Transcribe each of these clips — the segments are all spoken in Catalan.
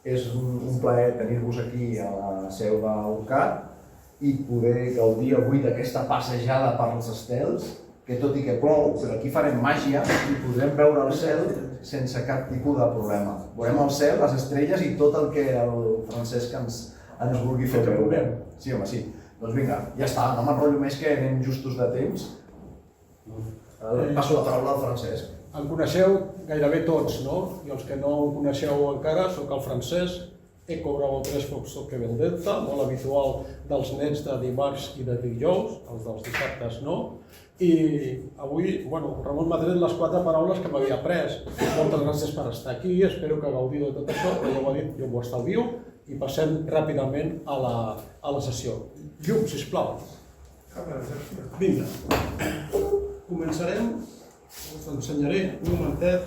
És un plaer tenir-vos aquí a la seu d'Urcat i poder gaudir avui d'aquesta passejada pels estels, que tot i que plou, però aquí farem màgia i podrem veure el cel sense cap tipus de problema. Veurem el cel, les estrelles i tot el que el Francesc ens vulgui fer veure. Sí, home, sí. Doncs vinga, ja està, no m'enrotllo més que anem justos de temps. Passo la paraula al Francesc. Em coneixeu gairebé tots, no? I els que no em coneixeu encara, sóc el Francesc, Eco Bravo 3 Foxtrot Quebec Delta, molt habitual dels nets de dimarts i de dijous, els dels dissabtes no. I avui, Ramon m'ha tret les 4 paraules que m'havia après. Moltes gràcies per estar aquí, espero que gaudiu de tot això, però ja ho ha dit, jo m'ho estalvio i passem ràpidament a la sessió. Llum, sisplau. Vinga. Començarem. Us ensenyaré un momentet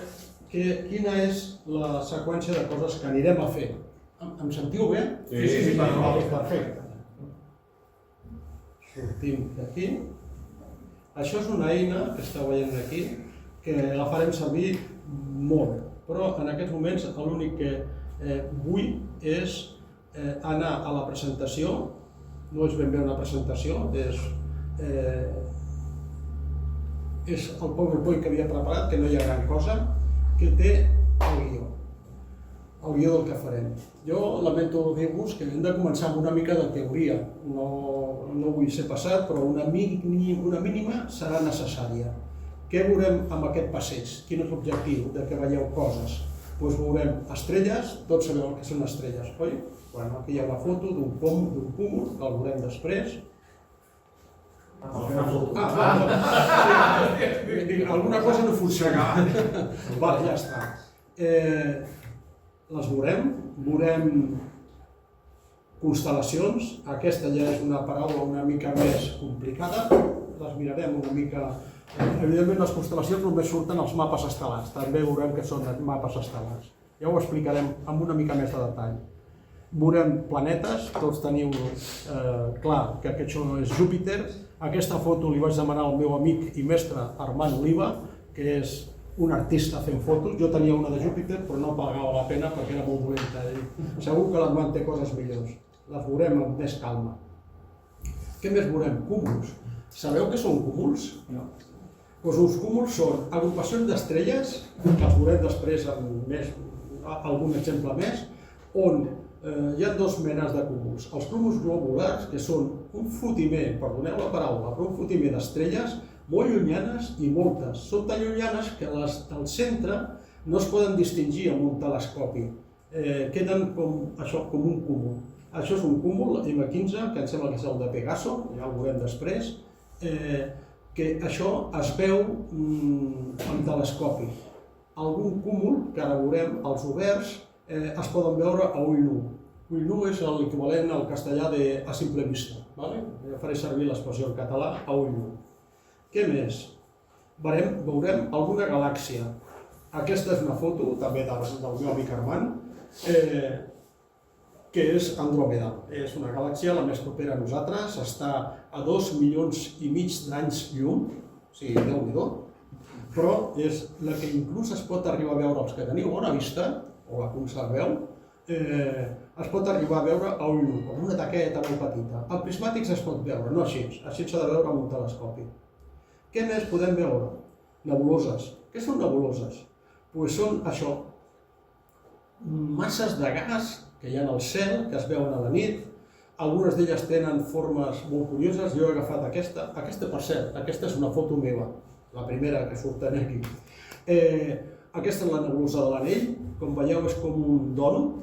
quina és la seqüència de coses que anirem a fer. Em sentiu bé? Sí. Perfecte. Sortim d'aquí. Això és una eina que esteu veient aquí, que la farem servir molt, però en aquests moments l'únic que vull és anar a la presentació. No és ben bé una presentació, és el PowerPoint que havia preparat, que no hi ha gran cosa, que té el guió del que farem. Jo lamento dir-vos que hem de començar amb una mica de teoria. No vull ser passat, però una mínima serà necessària. Què veurem amb aquest passeig? Quin és l'objectiu de que veieu coses? Doncs veurem estrelles, tots sabeu el que són estrelles, oi? Aquí hi ha una foto d'un cúmul, que el veurem després. Alguna cosa no funciona. Ja està. Les veurem constel·lacions. Aquesta ja és una paraula una mica més complicada. Les mirarem una mica. Evidentment les constel·lacions només surten als mapes estel·lars. També veurem que són mapes estel·lars. Ja ho explicarem amb una mica més de detall. Veurem planetes, tots teniu clar que això és Júpiter. Aquesta foto li vaig demanar al meu amic i mestre Armand Oliva, que és un artista fent fotos. Jo tenia una de Júpiter, però no pagava la pena perquè era molt dolenta. Segur que l'Armand té coses millors. Les veurem amb més calma. Què més veurem? Cúmuls. Sabeu què són cúmuls? No. Doncs els cúmuls són agrupacions d'estrelles, que els veurem després amb algun exemple més, on hi ha dues menes de cúmuls. Els cúmuls globulars, que són un flotiment, perdoneu la paraula, però un flotiment d'estrelles molt llunyanes i moltes. Són tan llunyanes que les del centre no es poden distingir amb un telescopi. Queden com un cúmul. Això és un cúmul M15, que em sembla que és el de Pegaso, ja el veurem després, que això es veu amb telescopi. Algun cúmul, que ara veurem, els oberts, es poden veure a ull nu. Ull nu és l'equivalent al castellà de a simple vista. Jo faré servir l'expressió en català a ull nu. Què més? Veurem alguna galàxia. Aquesta és una foto, també del meu amic Armand, que és Andròmeda. És una galàxia la més propera a nosaltres, està a 2,5 milions d'anys llum, o sigui, Déu-n'hi-do, però és la que inclús es pot arribar a veure els que teniu bona vista, o la conserveu, es pot arribar a veure a ull nu, com una taqueta molt petita. Al prismàtics es pot veure, no així, així s'ha de veure amb un telescopi. Què més podem veure? Nebuloses. Què són nebuloses? Doncs són això, masses de gas que hi ha al cel, que es veuen a la nit. Algunes d'elles tenen formes molt curioses. Jo he agafat aquesta, per cert, aquesta és una foto meva, la primera que surt aquí. Aquesta és la nebulosa de l'Anell, com veieu és com un dònut,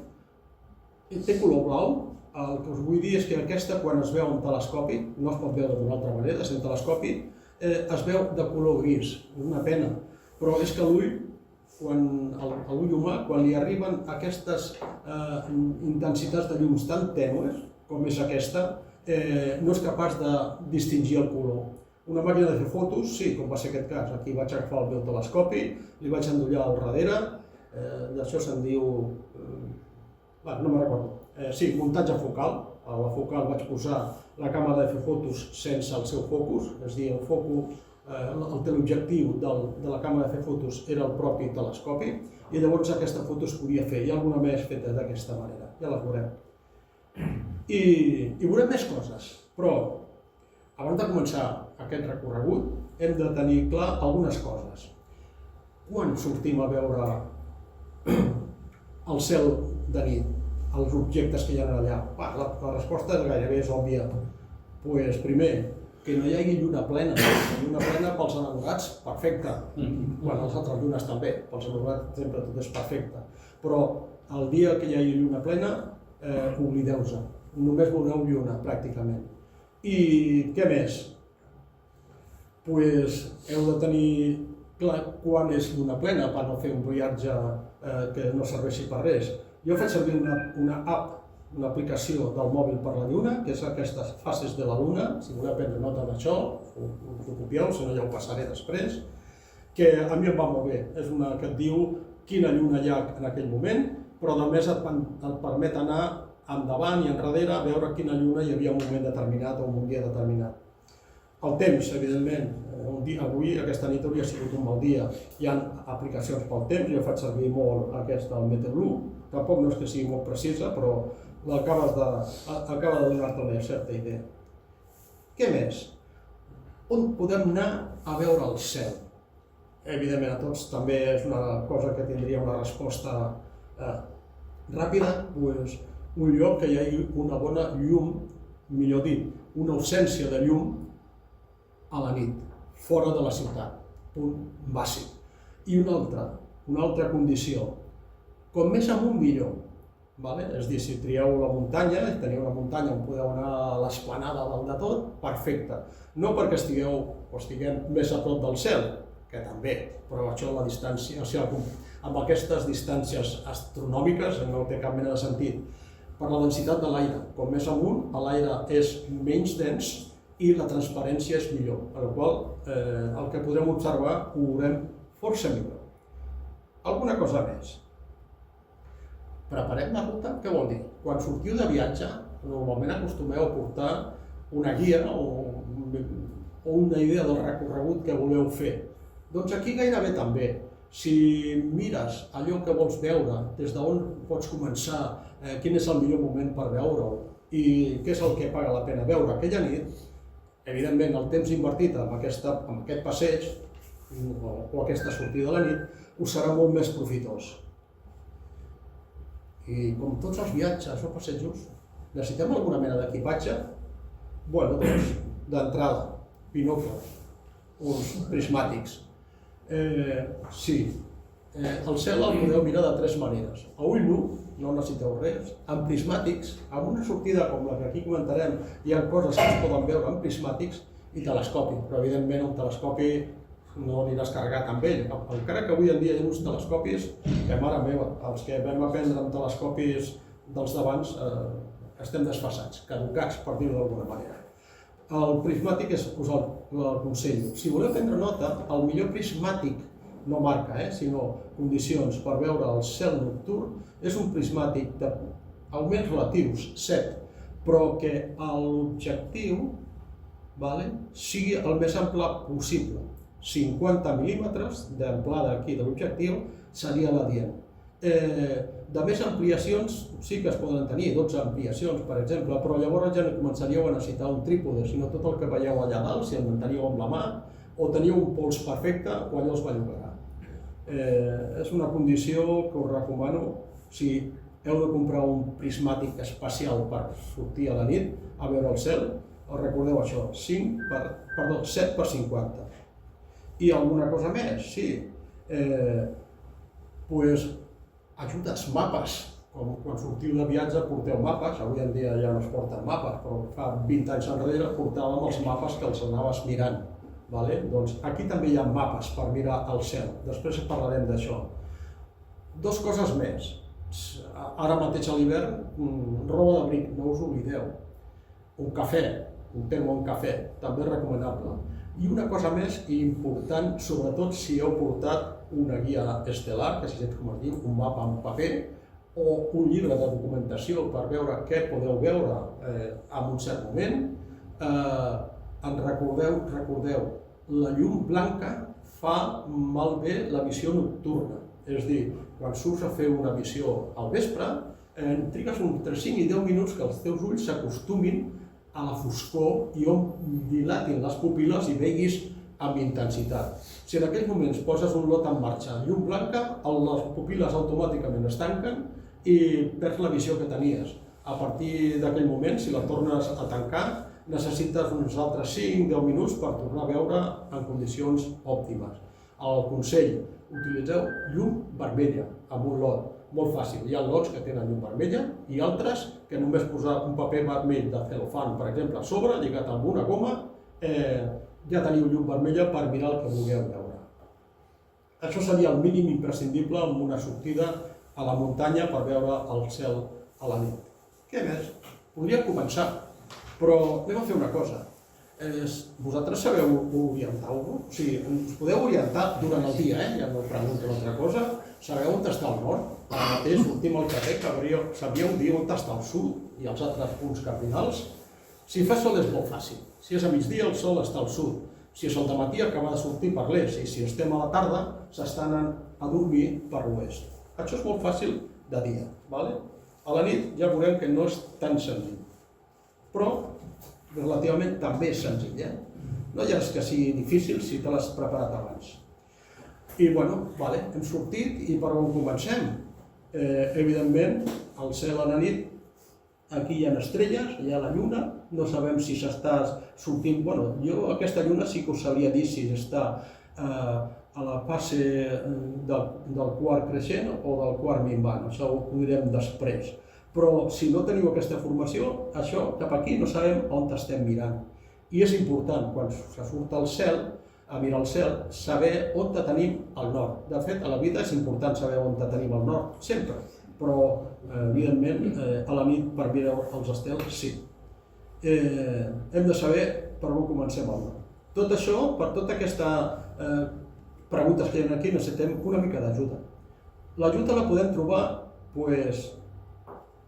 té color blau. El que us vull dir és que aquesta, quan es veu amb telescopi, no es pot veure d'una altra manera, sense telescopi, es veu de color gris, és una pena, però és que l'ull, a l'ull humà, quan li arriben aquestes intensitats de llums tan tènues, com és aquesta, no és capaç de distingir el color. Una màquina de fer fotos, sí, com va ser aquest cas. Aquí vaig agafar el meu telescopi, li vaig endollar al darrere, d'això se'n diu... no me'n recordo. Sí, muntatge focal. A la focal vaig posar la càmera de fer fotos sense el seu focus, és a dir, el focus el teleobjectiu de la càmera de fer fotos era el propi telescopi, i llavors aquesta foto es podia fer. Hi ha alguna més feta d'aquesta manera, ja les veurem. I veurem més coses, però abans de començar aquest recorregut hem de tenir clar algunes coses. Quan sortim a veure el cel de nit, els objectes que hi ha allà? La resposta gairebé és òbvia. Primer, que no hi hagi lluna plena. Lluna plena pels enamorats, perfecte. Quan les altres llunes també, pels enamorats sempre tot és perfecte. Però el dia que hi hagi lluna plena, oblideu-se. Només veureu lluna, pràcticament. I què més? Heu de tenir clar quan és lluna plena per no fer un viatge que no serveixi per res. Jo faig servir una app, una aplicació del mòbil per la lluna, que és aquestes fases de la lluna. Si voleu prendre nota d'això, us ho copieu, si no ja ho passaré després, que a mi em va molt bé. És una que et diu quina lluna hi ha en aquell moment, però a més et permet anar endavant i enrere a veure quina lluna hi havia en un moment determinat o en un dia determinat. El temps, evidentment, avui, aquesta nit hauria sigut un mal dia. Hi ha aplicacions pel temps, jo faig servir molt aquesta, el Meteorloo. Tampoc no és que sigui molt precisa, però acaba de donar-te una certa idea. Què més? On podem anar a veure el cel? Evidentment, a tots també és una cosa que tindria una resposta ràpida. Un lloc que hi hagi una bona llum, millor dit, una ausència de llum a la nit, fora de la ciutat, punt bàsic. I una altra condició, com més amunt millor. És a dir, si trieu la muntanya, i teniu una muntanya on podeu anar a l'esplanada dalt de tot, perfecte. No perquè estiguem més a prop del cel, que també, però això la distància, amb aquestes distàncies astronòmiques no té cap mena de sentit. Per la densitat de l'aire, com més amunt, l'aire és menys dens i la transparència és millor, per la qual el que podrem observar ho veurem força millor. Alguna cosa més. Preparem la ruta? Què vol dir? Quan sortiu de viatge, normalment acostumeu a portar una guia o una idea del recorregut que voleu fer. Doncs aquí gairebé també. Si mires allò que vols veure, des d'on pots començar, quin és el millor moment per veure-ho i què és el que paga la pena veure aquella nit, evidentment el temps invertit en aquest passeig o aquesta sortida de la nit us serà molt més profitós. I com tots els viatges o passejos, necessitem alguna mena d'equipatge? Doncs, d'entrada, binocles, uns prismàtics. Sí, el cel el podeu mirar de tres maneres. A ull nu, no necessiteu res, amb prismàtics, amb una sortida com la que aquí comentarem, hi ha coses que es poden veure amb prismàtics i telescopi, però evidentment un telescopi no aniràs carregat amb ell, encara que avui en dia hi ha uns telescopis que, mare meva, els que vam aprendre amb telescopis dels d'abans estem desfasats, caducats, per dir-ho d'alguna manera. El prismàtic us el aconsello. Si voleu prendre nota, el millor prismàtic, no marca, sinó condicions per veure el cel nocturn, és un prismàtic d'augments relatius, 7, però que l'objectiu sigui el més ample possible. 50 mil·límetres d'amplada aquí de l'objectiu seria l'adient. De més ampliacions sí que es poden tenir, 12 ampliacions, per exemple, però llavors ja començaríeu a necessitar un trípode, sinó tot el que veieu allà dalt, si el manteniu amb la mà, o teniu un pols perfecte, o allò es bellugarà. És una condició que us recomano si heu de comprar un prismàtic especial per sortir a la nit a veure el cel, recordeu això, 7 per 50. I alguna cosa més, sí. Ajudes, mapes. Quan sortiu de viatge porteu mapes, avui en dia ja no es porten mapes, però fa 20 anys enrere portàvem els mapes que els anaves mirant. Doncs aquí també hi ha mapes per mirar el cel, després parlarem d'això. Dos coses més. Ara mateix a l'hivern, roba d'abric, no us oblideu. Un cafè, un termo amb cafè, també és recomanable. I una cosa més important, sobretot si heu portat una guia estel·lar, que si saps com es diu, un mapa en paper, o un llibre de documentació per veure què podeu veure en un cert moment, recordeu, la llum blanca fa malbé la visió nocturna. És a dir, quan surts a fer una visió al vespre, trigues entre 5 i 10 minuts que els teus ulls s'acostumin a la foscor i on dilatin les pupil·les i veguis amb intensitat. Si en aquells moments poses un lot en marxa en llum blanca, les pupil·les automàticament es tanquen i perds la visió que tenies. A partir d'aquell moment, si la tornes a tancar, necessites uns altres 5-10 minuts per tornar a veure en condicions òptimes. El consell, utilitzeu llum vermella amb un lot, molt fàcil. Hi ha lots que tenen llum vermella i altres que només posar un paper vermell de celofan, per exemple, a sobre, lligat amb una goma, ja teniu llum vermella per mirar el que vulgueu veure. Això seria el mínim imprescindible amb una sortida a la muntanya per veure el cel a la nit. Què més? Podríem començar, però anem a fer una cosa. Vosaltres sabeu orientar-vos? O sigui, us podeu orientar durant el dia, ja no pregunto una altra cosa. Sabeu on està el nord? Ara mateix sortim al carrer, que sabíeu dir on està el sud i els altres punts cardinals. Si fa sol és molt fàcil. Si és a migdia, el sol està al sud. Si és al dematí, acaba de sortir per l'est. I si estem a la tarda, s'estan a dormir per l'oest. Això és molt fàcil de dia. A la nit ja veurem que no és tan senzill. Però relativament també és senzill. No hi ha res que sigui difícil si te l'has preparat abans. I bueno, hem sortit i per on comencem? Evidentment, al cel a la nit, aquí hi ha estrelles, hi ha la lluna, no sabem si s'està sortint... Bueno, jo aquesta lluna sí que us sabria dir si està a la fase del quart creixent o del quart minvant, això ho direm després. Però si no teniu aquesta formació, això cap aquí no sabem on estem mirant. I és important, quan se surt al cel, a mirar el cel, saber on tenim el nord. De fet, a la vida és important saber on tenim el nord, sempre. Però, evidentment, a la nit per mirar els estels, sí. Hem de saber per on comencem el nord. Tot això, per tota aquesta preguntes que hi ha aquí, necessitem una mica d'ajuda. L'ajuda la podem trobar,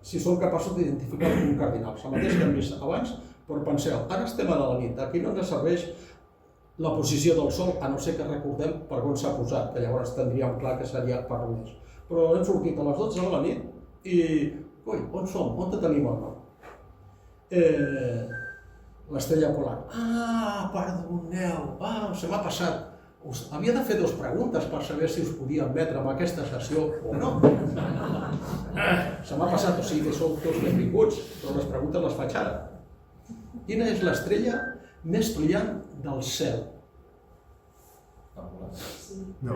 si som capaços d'identificar el punt cardinal. El mateix que hem vist abans, però penseu, ara estem a la nit, aquí no ens serveix la posició del sol, a no ser que recordem per on s'ha posat, que llavors tindríem clar que seria per l'oest. Però hem sortit a les 12 de la nit i, on som? On tenim el nord? L'estrella polar. Perdoneu, se m'ha passat. Havia de fer 2 preguntes per saber si us podia admetre en aquesta sessió o no. Se m'ha passat, o sigui que sou tots benvinguts, però les preguntes les faig ara. Quina és l'estrella més brillant del cel? No.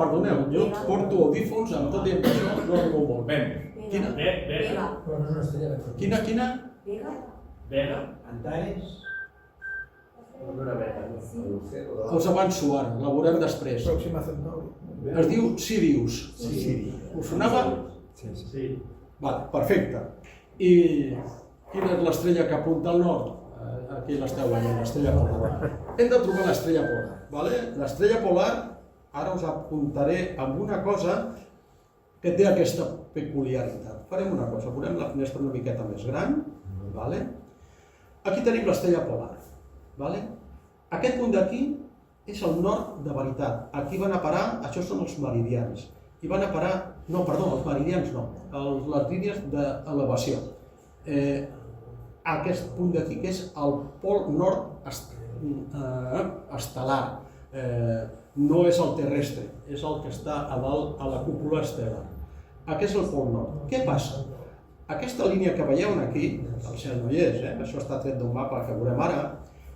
Perdoneu, jo porto audífons, amb tot i amb això no arribo molt. Quina? Vega. Però no és una estrella de Quina? Vega. Vega. Antares. Una Vega. Us avanço ara, la veurem després. Pròxima Centauri. Es diu Sirius. Sí. Us sonava? Sí. Vale, perfecte. I quina és l'estrella que apunta al nord? Aquí l'esteu veient, l'estrella polar. Hem de trobar l'estrella polar. L'estrella polar, ara us apuntaré amb una cosa que té aquesta peculiaritat. Farem una cosa, posem la finestra una miqueta més gran. Aquí tenim l'estrella polar. Aquest punt d'aquí és el nord de veritat. Aquí van a parar, això són els meridians. I van a parar, els meridians no, les línies d'elevació. Aquest punt d'aquí, que és el pol nord estel·lar. No és el terrestre, és el que està a dalt a la cúpula estel·lar. Aquest és el pol nord. Què passa? Aquesta línia que veieu aquí, el cel no hi és, això està tret d'un mapa que veurem ara,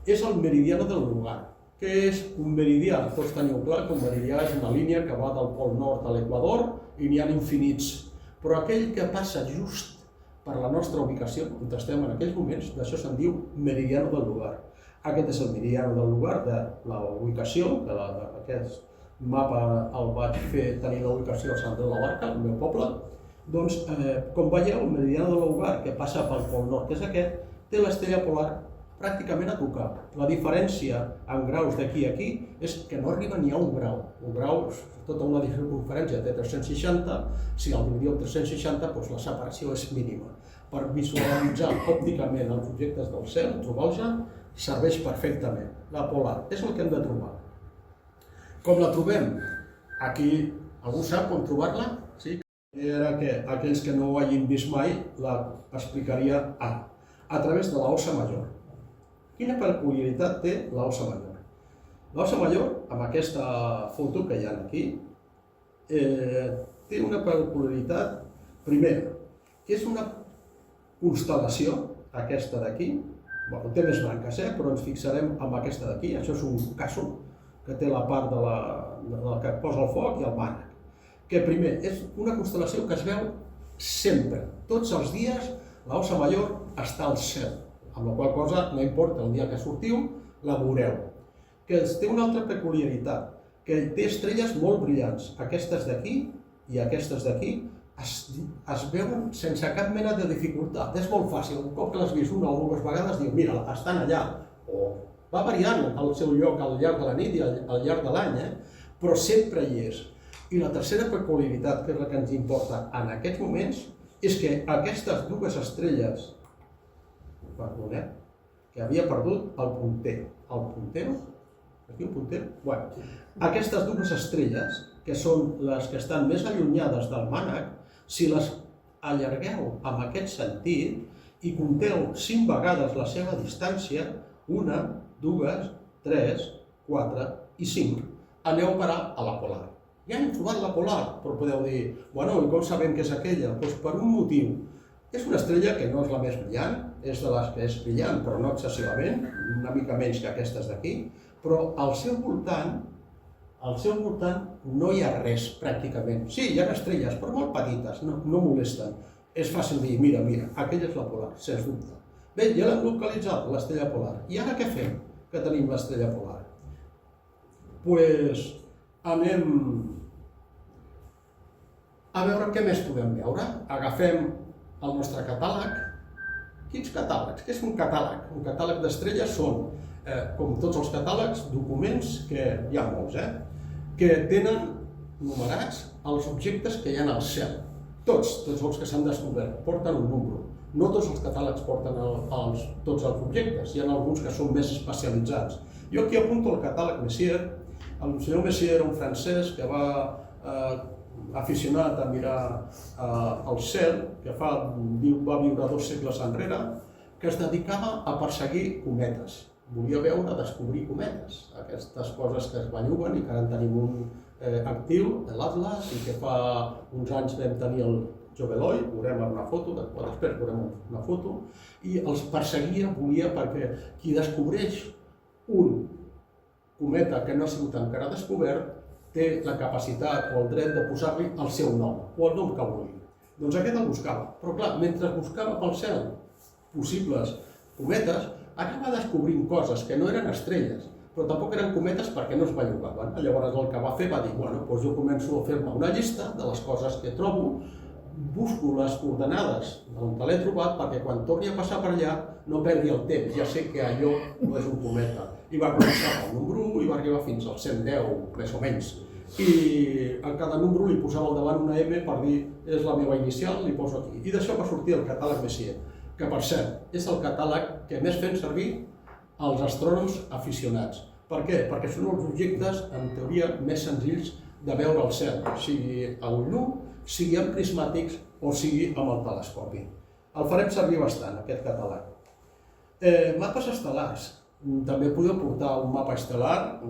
és el meridiano del lugar. Què és un meridià? Tots teniu clar que un meridià és una línia que va del pol nord a l'equador i n'hi ha infinits. Però aquell que passa just per la nostra ubicació, on estem en aquells moments, d'això se'n diu meridiano del lugar. Aquest és el meridiano del lugar de la ubicació, que aquest mapa el vaig fer tenir la ubicació a Sant Andreu de la Barca, el meu poble. Doncs, com veieu, el meridiano del lugar, que passa pel pol nord, que és aquest, té l'estrella polar pràcticament a tocar. La diferència en graus d'aquí a aquí és que no arriba ni a un grau. Un grau, tota una circunferència té 360, si el dividiu en 360, doncs la separació és mínima. Per visualitzar òpticament els objectes del cel, trobar-los, serveix perfectament. La polar és el que hem de trobar. Com la trobem? Aquí, algú sap com trobar-la? Sí? Era que aquells que no ho hagin vist mai la explicaria ara, a través de la ossa major. Quina peculiaritat té la ossa major? La ossa major, amb aquesta foto que hi ha aquí, té una peculiaritat, primera, que és una constel·lació, aquesta d'aquí, té més branques, però ens fixarem en aquesta d'aquí, això és un casol que té la part de que posa el foc i el mànec, que primer és una constel·lació que es veu sempre, tots els dies la Ossa Major està al cel, amb la qual cosa no importa el dia que sortiu, la veureu. Que té una altra peculiaritat, que té estrelles molt brillants, aquestes d'aquí i aquestes d'aquí es veuen sense cap mena de dificultat, és molt fàcil, un cop que l'has vist una o dues vegades dius, mira, estan allà, o va variant el seu lloc al llarg de la nit i al llarg de l'any, però sempre hi és. I la tercera peculiaritat, que és la que ens importa en aquests moments, és que aquestes dues estrelles, que havia perdut el puntero, es diu puntero? Bueno, aquestes dues estrelles, que són les que estan més allunyades del mànec, si les allargueu en aquest sentit i compteu 5 vegades la seva distància, 1, 2, 3, 4 i 5, aneu a parar a la polar. Ja hem trobat la polar, però podeu dir, bueno, i com sabem que és aquella? Doncs per un motiu. És una estrella que no és la més brillant, és de les que és brillant, però no excessivament, una mica menys que aquestes d'aquí, però al seu voltant no hi ha res, pràcticament. Sí, hi ha estrelles, però molt petites, no molesten. És fàcil dir, mira, aquella és la polar, sens dubte. Bé, ja l'hem localitzat, l'estrella polar. I ara què fem, que tenim l'estrella polar? Doncs anem a veure què més podem veure. Agafem el nostre catàleg. Quins catàlegs? Què és un catàleg? Un catàleg d'estrelles són, com tots els catàlegs, documents, que hi ha molts, que tenen numerats els objectes que hi ha al cel. Tots els que s'han descobert porten un número. No tots els catàlegs porten tots els objectes, hi ha alguns que són més especialitzats. Jo aquí apunto el catàleg Messier. El senyor Messier era un francès que va aficionat a mirar el cel, que va viure 2 segles enrere, que es dedicava a perseguir cometes. Volia descobrir cometes, aquestes coses que es belluguen i que ara tenim un actiu, l'Atlas, i que fa uns anys vam tenir el Joveloy, veurem una foto, després veurem una foto, i els perseguia, volia, perquè qui descobreix un cometa que no ha sigut encara descobert té la capacitat o el dret de posar-li el seu nom, o el nom que vulgui. Doncs aquest el buscava, però clar, mentre buscava pel cel possibles cometes, anava descobrint coses que no eren estrelles, però tampoc eren cometes perquè no es bellugaven. Llavors el que va fer va dir, bueno, doncs jo començo a fer-me una llista de les coses que trobo, busco les coordenades d'on l'he trobat perquè quan torni a passar per allà no perdi el temps, ja sé que allò no és un cometa. I va començar pel número 1 i va arribar fins al 110, més o menys. I a cada número li posava al davant una M per dir, és la meva inicial, li poso aquí. I d'això va sortir el catàleg Messier, que per cert, és el catàleg que més fem servir els astrònoms aficionats. Per què? Perquè són els objectes, en teoria, més senzills de veure al cel, sigui a ull nu, sigui amb prismàtics o sigui amb el telescopi. El farem servir bastant, aquest catàleg. Mapes estel·lars. També podeu portar un mapa estel·lar,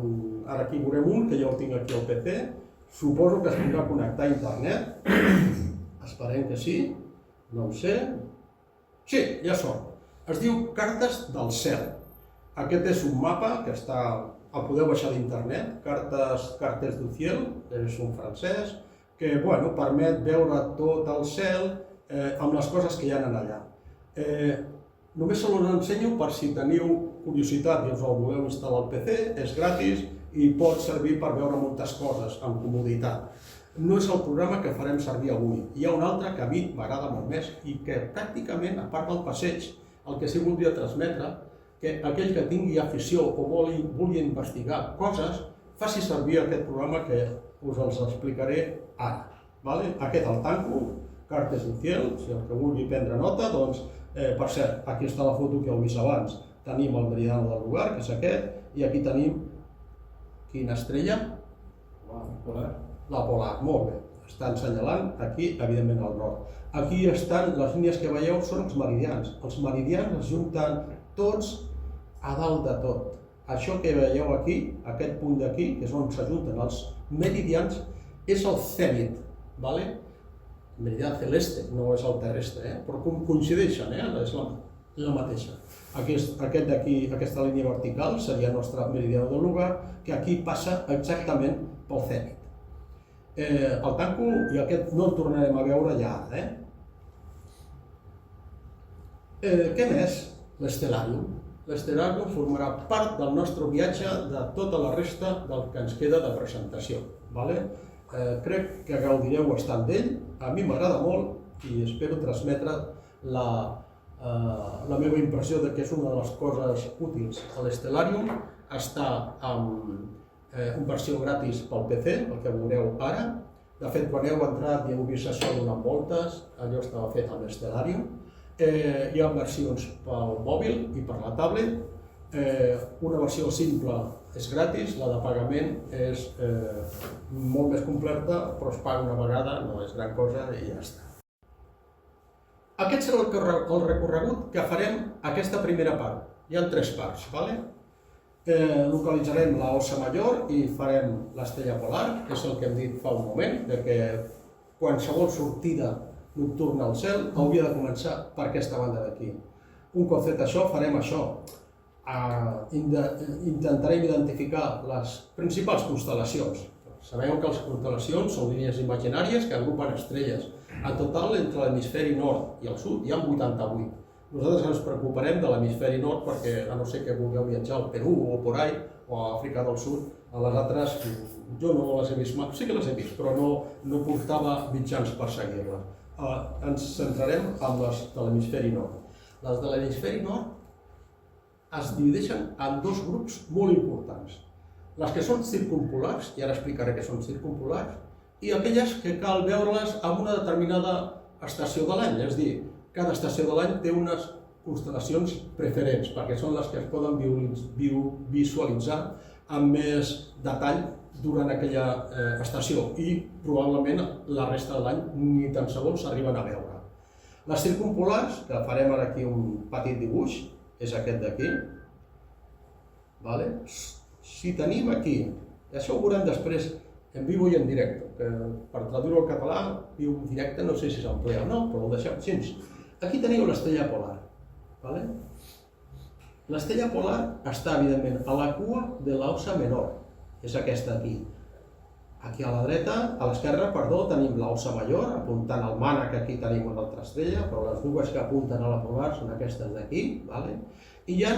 ara aquí veurem un, que jo el tinc aquí al PC, suposo que es podrà connectar a internet, esperem que sí, no ho sé. Sí, ja són. Es diu Cartes del cel. Aquest és un mapa que el podeu baixar d'internet, Cartes du ciel, és un francès, que permet veure tot el cel amb les coses que hi ha allà. Només se us ensenyo per si teniu curiositat i us el voleu instal·lar al PC, és gratis i pot servir per veure moltes coses amb comoditat. No és el programa que farem servir avui. Hi ha un altre que a mi m'agrada molt més i que pràcticament, a part del passeig, el que sí voldria transmetre, que aquell que tingui afició o vulgui investigar coses, faci servir aquest programa que us els explicaré ara. Aquest el tanco, Cartes du ciel, si el que vulgui prendre nota, doncs, per cert, aquí està la foto que heu vist abans. tenim el meridiano del lugar, que és aquest, i aquí tenim quina estrella? Polar. La polar, molt bé. Està assenyalant aquí, evidentment, al nord. Aquí estan, les línies que veieu són els meridians. Els meridians es junten tots a dalt de tot. Això que veieu aquí, aquest punt d'aquí, que és on s'ajunten els meridians, és el zenit, ¿vale? Meridià celeste, no és el terrestre, però coincideixen, és la mateixa. Aquest d'aquí, aquesta línia vertical, seria el nostre meridià del lugar, que aquí passa exactament pel zenit. El tanco, i aquest no el tornarem a veure ja ara. Què més? L'estelàrium. L'estelàrium formarà part del nostre viatge de tota la resta del que ens queda de presentació. Crec que gaudireu bastant d'ell, a mi m'agrada molt i espero transmetre la meva impressió de que és una de les coses útils. L'estelàrium està en versió gratis pel PC, el que veureu ara. De fet, quan heu entrat i heu vist això donant voltes, allò estava fet amb l'estelàrium. Hi ha versions pel mòbil i per la tablet. Una versió simple és gratis, la de pagament és molt més completa, però es paga una vegada, no és gran cosa i ja està. Aquest serà el recorregut que farem aquesta primera part. Hi ha 3 parts. Localitzarem la Ossa Major i farem l'estrella polar, que és el que hem dit fa un moment, que qualsevol sortida nocturna al cel hauria de començar per aquesta banda d'aquí. Un cop fet això, farem això. Intentarem identificar les principals constel·lacions. Sabeu que les constel·lacions són línies imaginàries que agrupen estrelles. En total, entre l'hemisferi nord i el sud hi ha 88. Nosaltres ens preocuparem de l'hemisferi nord perquè, a no ser que vulgueu viatjar al Perú o por ahí, o a Àfrica del Sud, a les altres jo no les he vist mai, sí que les he vist, però no portava mitjans per seguir-les. Ens centrarem en les de l'hemisferi nord. Les de l'hemisferi nord es divideixen en 2 grups molt importants. Les que són circumpolars, i ara explicaré què són circumpolars, i aquelles que cal veure-les en una determinada estació de l'any, és a dir, cada estació de l'any té unes constel·lacions preferents, perquè són les que es poden visualitzar amb més detall durant aquella estació i probablement la resta de l'any ni tan sols s'arriben a veure. Les circumpolars, que farem ara aquí un petit dibuix, és aquest d'aquí. Si tenim aquí, i això ho veurem després en vivo i en directe, que per traduir-ho al català, viu en directe, no sé si s'emplea o no, però ho deixem així. Aquí teniu l'estrella polar. L'estrella polar està, evidentment, a la cua de l'Ossa Menor, és aquesta aquí. Aquí a la dreta, a l'esquerra, tenim l'Ossa Major, apuntant al mànec, aquí tenim una altra estrella, però les dues que apunten a la polar són aquestes d'aquí. I hi ha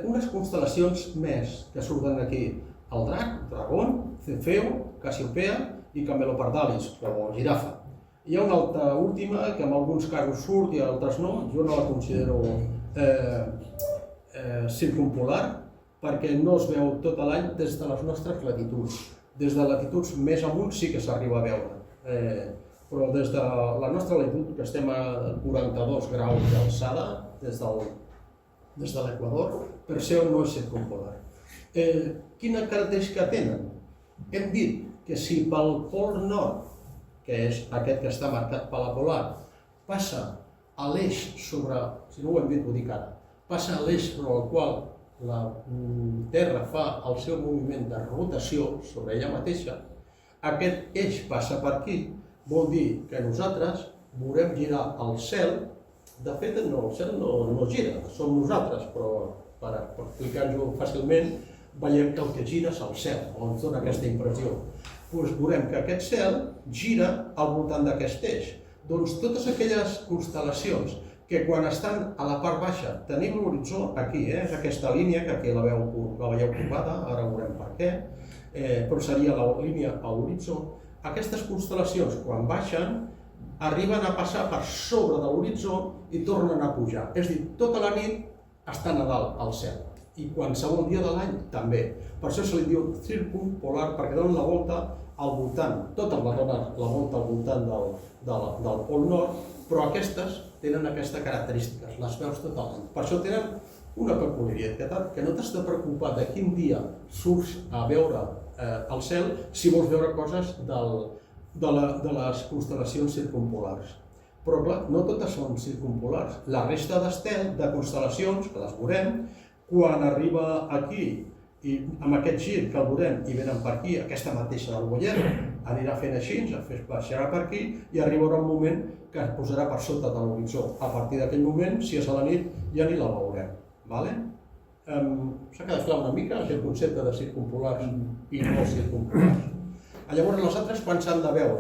unes constel·lacions més que surten aquí. El Drac, Dragón, Cefeo, Cassiopea i Camelopardalis, o Girafa. Hi ha una altra última que en alguns casos surt i altres no, jo no la considero circumpolar perquè no es veu tot l'any des de les nostres latituds. Des de latituds més amunt sí que s'arriba a veure, però des de la nostra latitud, que estem a 42 graus d'alçada des de l'Equador, Perseu no és circumpolar. Quina característica tenen? Hem dit que si pel pol nord, que és aquest que està marcat per la polar, passa a l'eix sobre, si no ho hem dit, ho dic ara, passa a l'eix sobre el qual la Terra fa el seu moviment de rotació sobre ella mateixa, aquest eix passa per aquí, vol dir que nosaltres veurem girar el cel. De fet, el cel no gira, som nosaltres, però per explicar-ho fàcilment, veiem que el que gira és el cel, o ens dona aquesta impressió. Doncs veurem que aquest cel gira al voltant d'aquest eix. Doncs totes aquelles constel·lacions que quan estan a la part baixa tenim l'horitzó aquí, és aquesta línia que aquí la veieu corbada, ara veurem per què, però seria la línia a l'horitzó. Aquestes constel·lacions quan baixen arriben a passar per sobre de l'horitzó i tornen a pujar. És a dir, tota la nit estan a dalt al cel. I qualsevol dia de l'any també. Per això se li diu circumpolar, perquè donen la volta al voltant, totes les donen la volta al voltant del pol nord, però aquestes tenen aquestes característiques, les veus tot l'any. Per això tenen una peculiaritat, que no t'has de preocupar de quin dia surts a veure el cel si vols veure coses de les constel·lacions circumpolars. Però clar, no totes són circumpolars. La resta de constel·lacions, que les veurem, quan arriba aquí, i amb aquest gir que el veurem i venen per aquí, aquesta mateixa del Boyer, anirà fent així, baixarà per aquí i arribarà un moment que es posarà per sota de l'horitzó. A partir d'aquell moment, si és a la nit, ja ni la veurem. S'ha quedat clar una mica aquest concepte de circumpolars i no circumpolars. Llavors, les altres quan s'han de veure?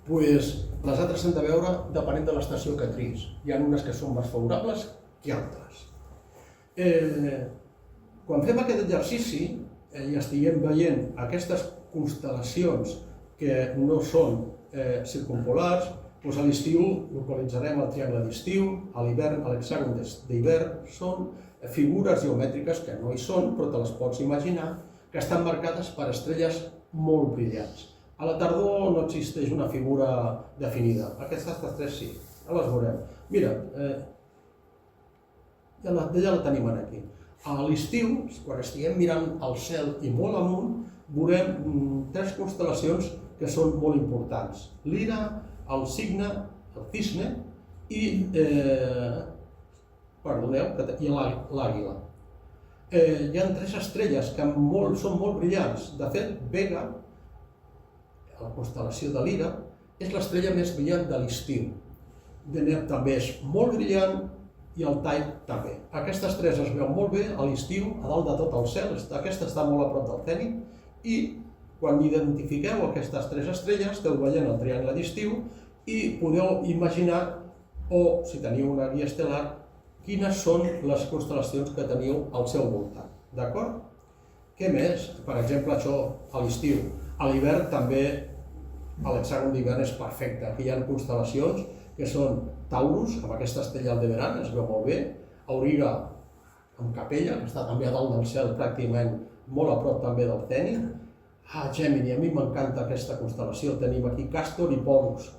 Les altres s'han de veure depenent de l'estació que triïs. Hi ha unes que són més favorables que altres. Quan fem aquest exercici i estiguem veient aquestes constel·lacions que no són circumpolars, a l'estiu localitzarem el triangle d'estiu, a l'hivern l'hexàgon d'hivern, són figures geomètriques que no hi són, però te les pots imaginar, que estan marcades per estrelles molt brillants. A la tardor no existeix una figura definida, aquestes tres sí, ja les veurem. Mira, ja la tenim aquí. A l'estiu, quan estiguem mirant el cel i molt amunt, veurem tres constel·lacions que són molt importants. Lira, el Cigne, el Cisne i l'Àguila. Hi ha tres estrelles que són molt brillants. De fet, Vega, la constel·lació de Lira, és l'estrella més brillant de l'estiu. Deneb també és molt brillant i el Tall també. Aquestes tres es veuen molt bé a l'estiu, a dalt de tot el cel, aquesta està molt a prop del zenit i quan identifiqueu aquestes tres estrelles, esteu veient el triangle d'estiu i podeu imaginar, o si teniu una guia estel·lar, quines són les constel·lacions que teniu al seu voltant. D'acord? Què més? Per exemple, això a l'estiu. A l'hivern també l'hexàgon d'hivern és perfecte. Aquí hi ha constel·lacions que són Taurus, amb aquesta estrella Aldebaran, es veu molt bé, Auriga amb Capella, que està també a dalt del cel pràcticament molt a prop també del zenit, Gemini, a mi m'encanta aquesta constel·lació, tenim aquí Càstor i Pòlux.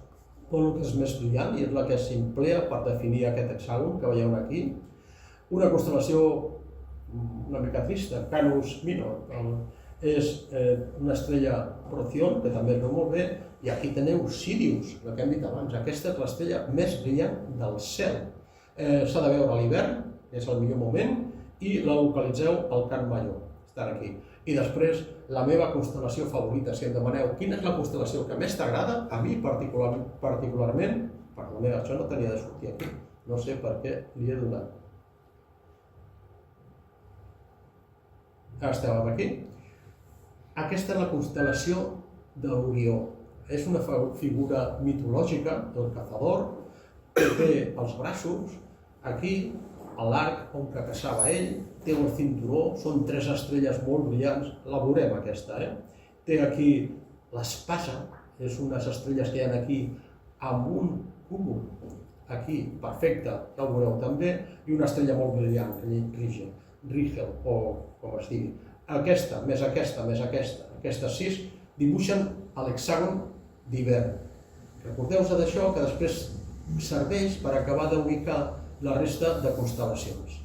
Pòlux és més brillant i és la que s'emplea per definir aquest hexàgon que veieu aquí. Una constel·lació una mica trista, Canus Minor, és una estrella Procyon, que també es veu molt bé, i aquí teniu Sirius, el que hem dit abans, aquesta és l'estrella més brillant del cel. S'ha de veure a l'hivern, és el millor moment, i la localitzeu al Camp Major, estan aquí. I després, la meva constel·lació favorita, si em demaneu quina és la constel·lació que més t'agrada, a mi particularment, perdoneu, això no tenia de sortir aquí, no sé per què li he donat. Estàvem aquí. Aquesta és la constel·lació d'Orió. És una figura mitològica, el cazador, que té els braços, aquí, a l'arc on caçava ell, té el cinturó, són tres estrelles molt brillants, la veurem aquesta, Té aquí l'espasa, és unes estrelles que hi ha aquí amb un cúmul, aquí, perfecte, ja ho veureu també, i una estrella molt brillant, Rigel, o com es digui. Aquesta, més aquesta, aquestes 6, dibuixen l'hexàgon d'hivern. Recordeu-vos d'això, que després serveix per acabar d'ubicar la resta de constel·lacions.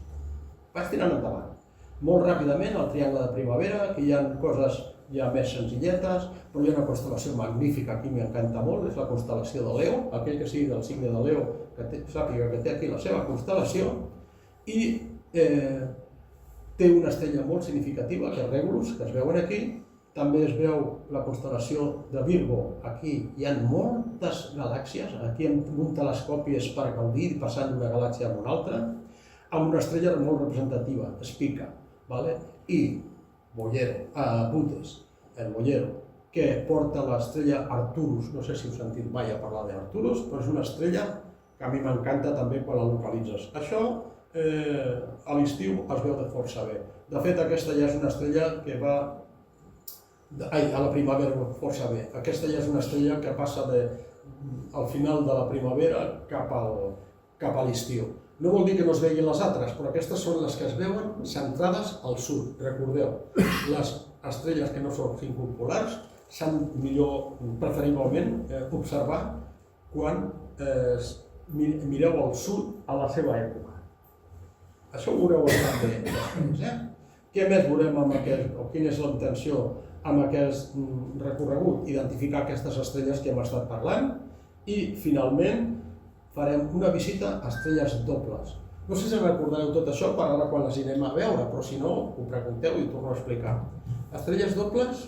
Vaig tirant endavant. Molt ràpidament, el triangle de primavera, que hi ha coses ja més senzilletes, però hi ha una constel·lació magnífica, aquí m'encanta molt, és la constel·lació de Leo, aquell que sigui del signe de Leo, que sàpiga que té aquí la seva constel·lació, i té una estrella molt significativa, que és Regulus, que es veuen aquí. També es veu la constel·lació de Virgo. Aquí hi ha moltes galàxies, aquí amb un telescopi és per gaudir passant d'una galàxia a una altra, amb una estrella molt representativa, Spica, i Butes, el Boyero, que porta l'estrella Arcturus. No sé si heu sentit mai a parlar d'Arcturus, però és una estrella que a mi m'encanta també quan la localitzes. Això a l'estiu es veu de força bé. De fet, aquesta ja és una estrella que va a la primavera força bé. Aquesta ja és una estrella que passa al final de la primavera cap a l'estiu. No vol dir que no es veguin les altres, però aquestes són les que es veuen centrades al sud. Recordeu, les estrelles que no són circumpolars s'han millor, preferiblement, observar quan mireu al sud a la seva època. Això ho veureu també després. Què més veurem amb aquest, o quina és la intenció amb aquest recorregut? Identificar aquestes estrelles que hem estat parlant i, finalment, farem una visita a estrelles dobles. No sé si recordareu tot això per ara quan les anem a veure, però si no, ho pregunteu i ho torno a explicar. Estrelles dobles,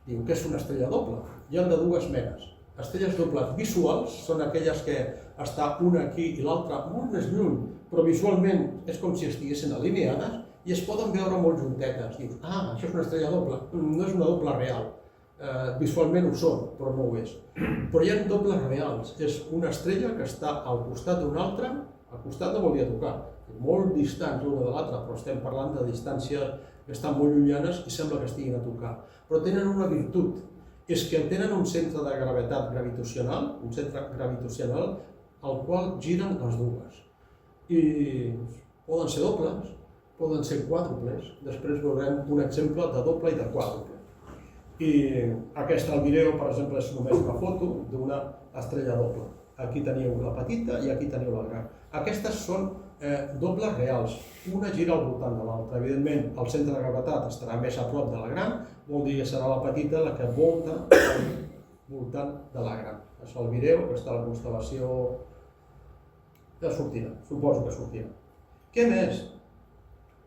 diu, què és una estrella doble? Hi ha de dues menes. Estrelles dobles visuals són aquelles que està una aquí i l'altra molt més lluny, però visualment és com si estiguessin alineades i es poden veure molt juntetes. Dius, això és una estrella doble. No és una doble real. Visualment ho són, però no ho és. Però hi ha dobles reals. És una estrella que està al costat d'una altra. Al costat no volia tocar, molt distants l'una de l'altra, però estem parlant de distàncies que estan molt llunyanes i sembla que estiguin a tocar. Però tenen una virtut, és que tenen un centre de gravetat gravitacional, al qual giren les dues. I poden ser dobles, poden ser quàdruples. Després veurem un exemple de doble i de quàdruple. I aquest al vídeo, per exemple, és només una foto d'una estrella doble. Aquí teniu la petita i aquí teniu la gran. Aquestes són dobles reals, una gira al voltant de l'altra. Evidentment, el centre de gravetat estarà més a prop de la gran, vol dir que serà la petita la que volta al voltant de la gran. Això al vídeo, aquesta és la constel·lació que sortirà, suposo que sortirà. Què més?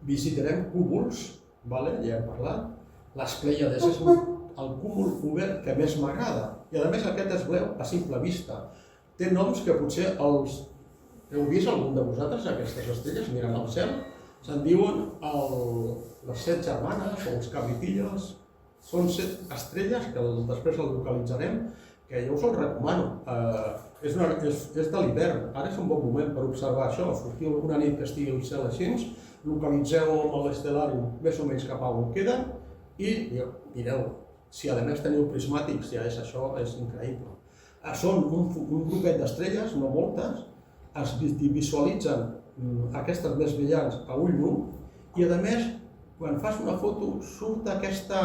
Visitarem cúmuls, ja hem parlat. Les Plèiades és el cúmul obert que més m'agrada. I a més aquest es veu a simple vista. Té noms que potser els... Heu vist algun de vosaltres aquestes estrelles mirant al cel? Se'n diuen les 7 germanes o els cabritilles. Són 7 estrelles que després les localitzarem, que jo us els recomano. És de l'hivern, ara és un bon moment per observar això. Sortiu una nit que estigui el cel així, localitzeu amb l'estel·làrium més o menys cap a on queda i mireu. Si a més teniu prismàtics, ja és això, és increïble. Són un grupet d'estrelles, no moltes, es visualitzen aquestes més brillants a ull nu i a més, quan fas una foto, surt aquesta...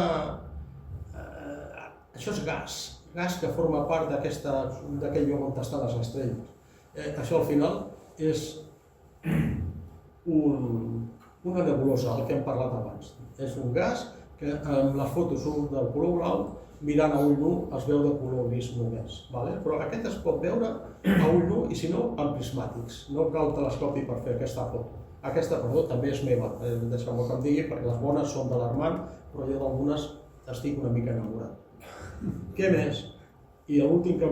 Això és gas que forma part d'aquell lloc on estan les estrelles. Això al final és una nebulosa, el que hem parlat abans. És un gas que amb les fotos surt del color blau, mirant a ull nu es veu de color gris només. Però aquest es pot veure a ull nu i si no, amb prismàtics. No cal telescopi per fer aquesta foto. Aquesta, també és meva, deixeu-me que em digui, perquè les bones són de l'Armand, però jo d'algunes estic una mica enamorat. Què més? I l'últim que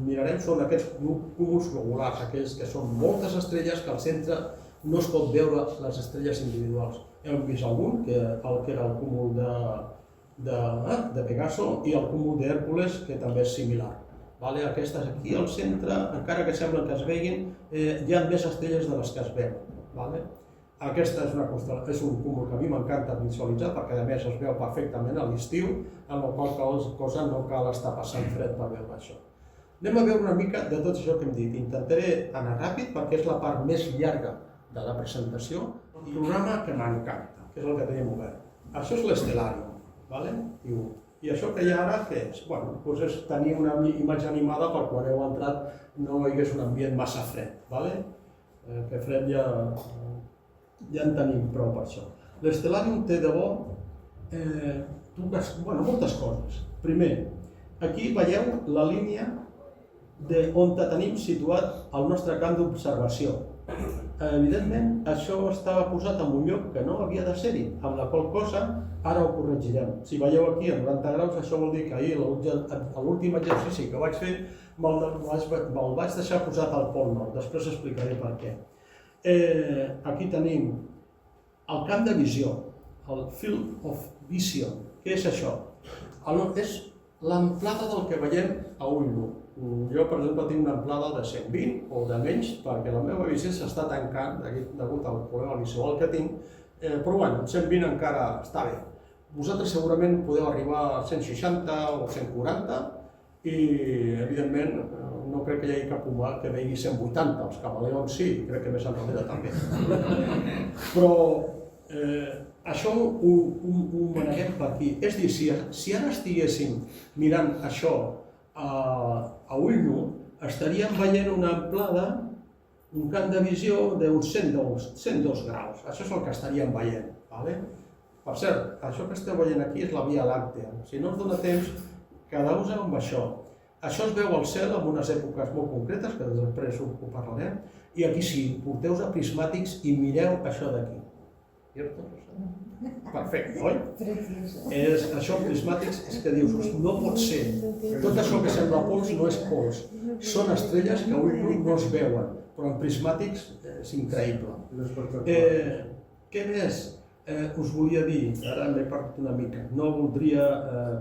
mirarem són aquests cúmuls globulars, aquells que són moltes estrelles que al centre no es pot veure les estrelles individuals. Hem vist algun, que era el cúmul de Pegaso i el cúmul d'Hèrcules, que també és similar. Aquestes aquí al centre, encara que semblen que es veguin, hi ha més estrelles de les que es veuen. Aquesta és un cúmul que a mi m'encanta visualitzar perquè a més es veu perfectament a l'estiu, en la qual cosa no cal estar passant fred per veure això. Anem a veure una mica de tot això que hem dit. Intentaré anar ràpid perquè és la part més llarga de la presentació. Un programa que m'encanta, que és el que tenim obert. Això és l'Stellarium. I això que hi ha ara, què és? És tenir una imatge animada per quan heu entrat no hi hagués un ambient massa fred. Que fred ja en tenim prou per això. L'Stellarium té de bo moltes coses. Primer, aquí veieu la línia on tenim situat el nostre camp d'observació. Evidentment, això estava posat en un lloc que no havia de ser-hi, amb la qual cosa ara ho corregirem. Si veieu aquí a 90 graus, això vol dir que ahir, a l'últim exercici que vaig fer, me'l vaig deixar posat al pol nord. Després explicaré per què. Aquí tenim el camp de visió, el Field of Vision. Què és això? És l'amplada del que veiem a ull nu. Jo, per exemple, tinc una amplada de 120 o de menys, perquè la meva visió s'està tancant degut al problema visual que tinc, però 120 encara està bé. Vosaltres segurament podeu arribar a 160 o 140 i, evidentment, no crec que hi hagi cap humà que vegi 180, els camaleons sí, crec que més enrere també. Però això ho maneguem per aquí. És a dir, si ara estiguéssim mirant això a ull nu, estaríem veient una amplada un camp de visió d'uns 102 graus. Això és el que estaríem veient. Vale? Per cert, això que esteu veient aquí és la Via Làctea. Si no us dona temps, quedeu-vos amb això. Això es veu al cel en unes èpoques molt concretes, que després ho parlarem, i aquí sí, porteu-vos a prismàtics i mireu això d'aquí. Perfecte, oi? Això prismàtics és que dius, no pot ser. Tot això que sembla pols no és pols. Són estrelles que a ull nu no es veuen, però en prismàtics és increïble. Què més us volia dir? Ara m'he perdut una mica. No voldria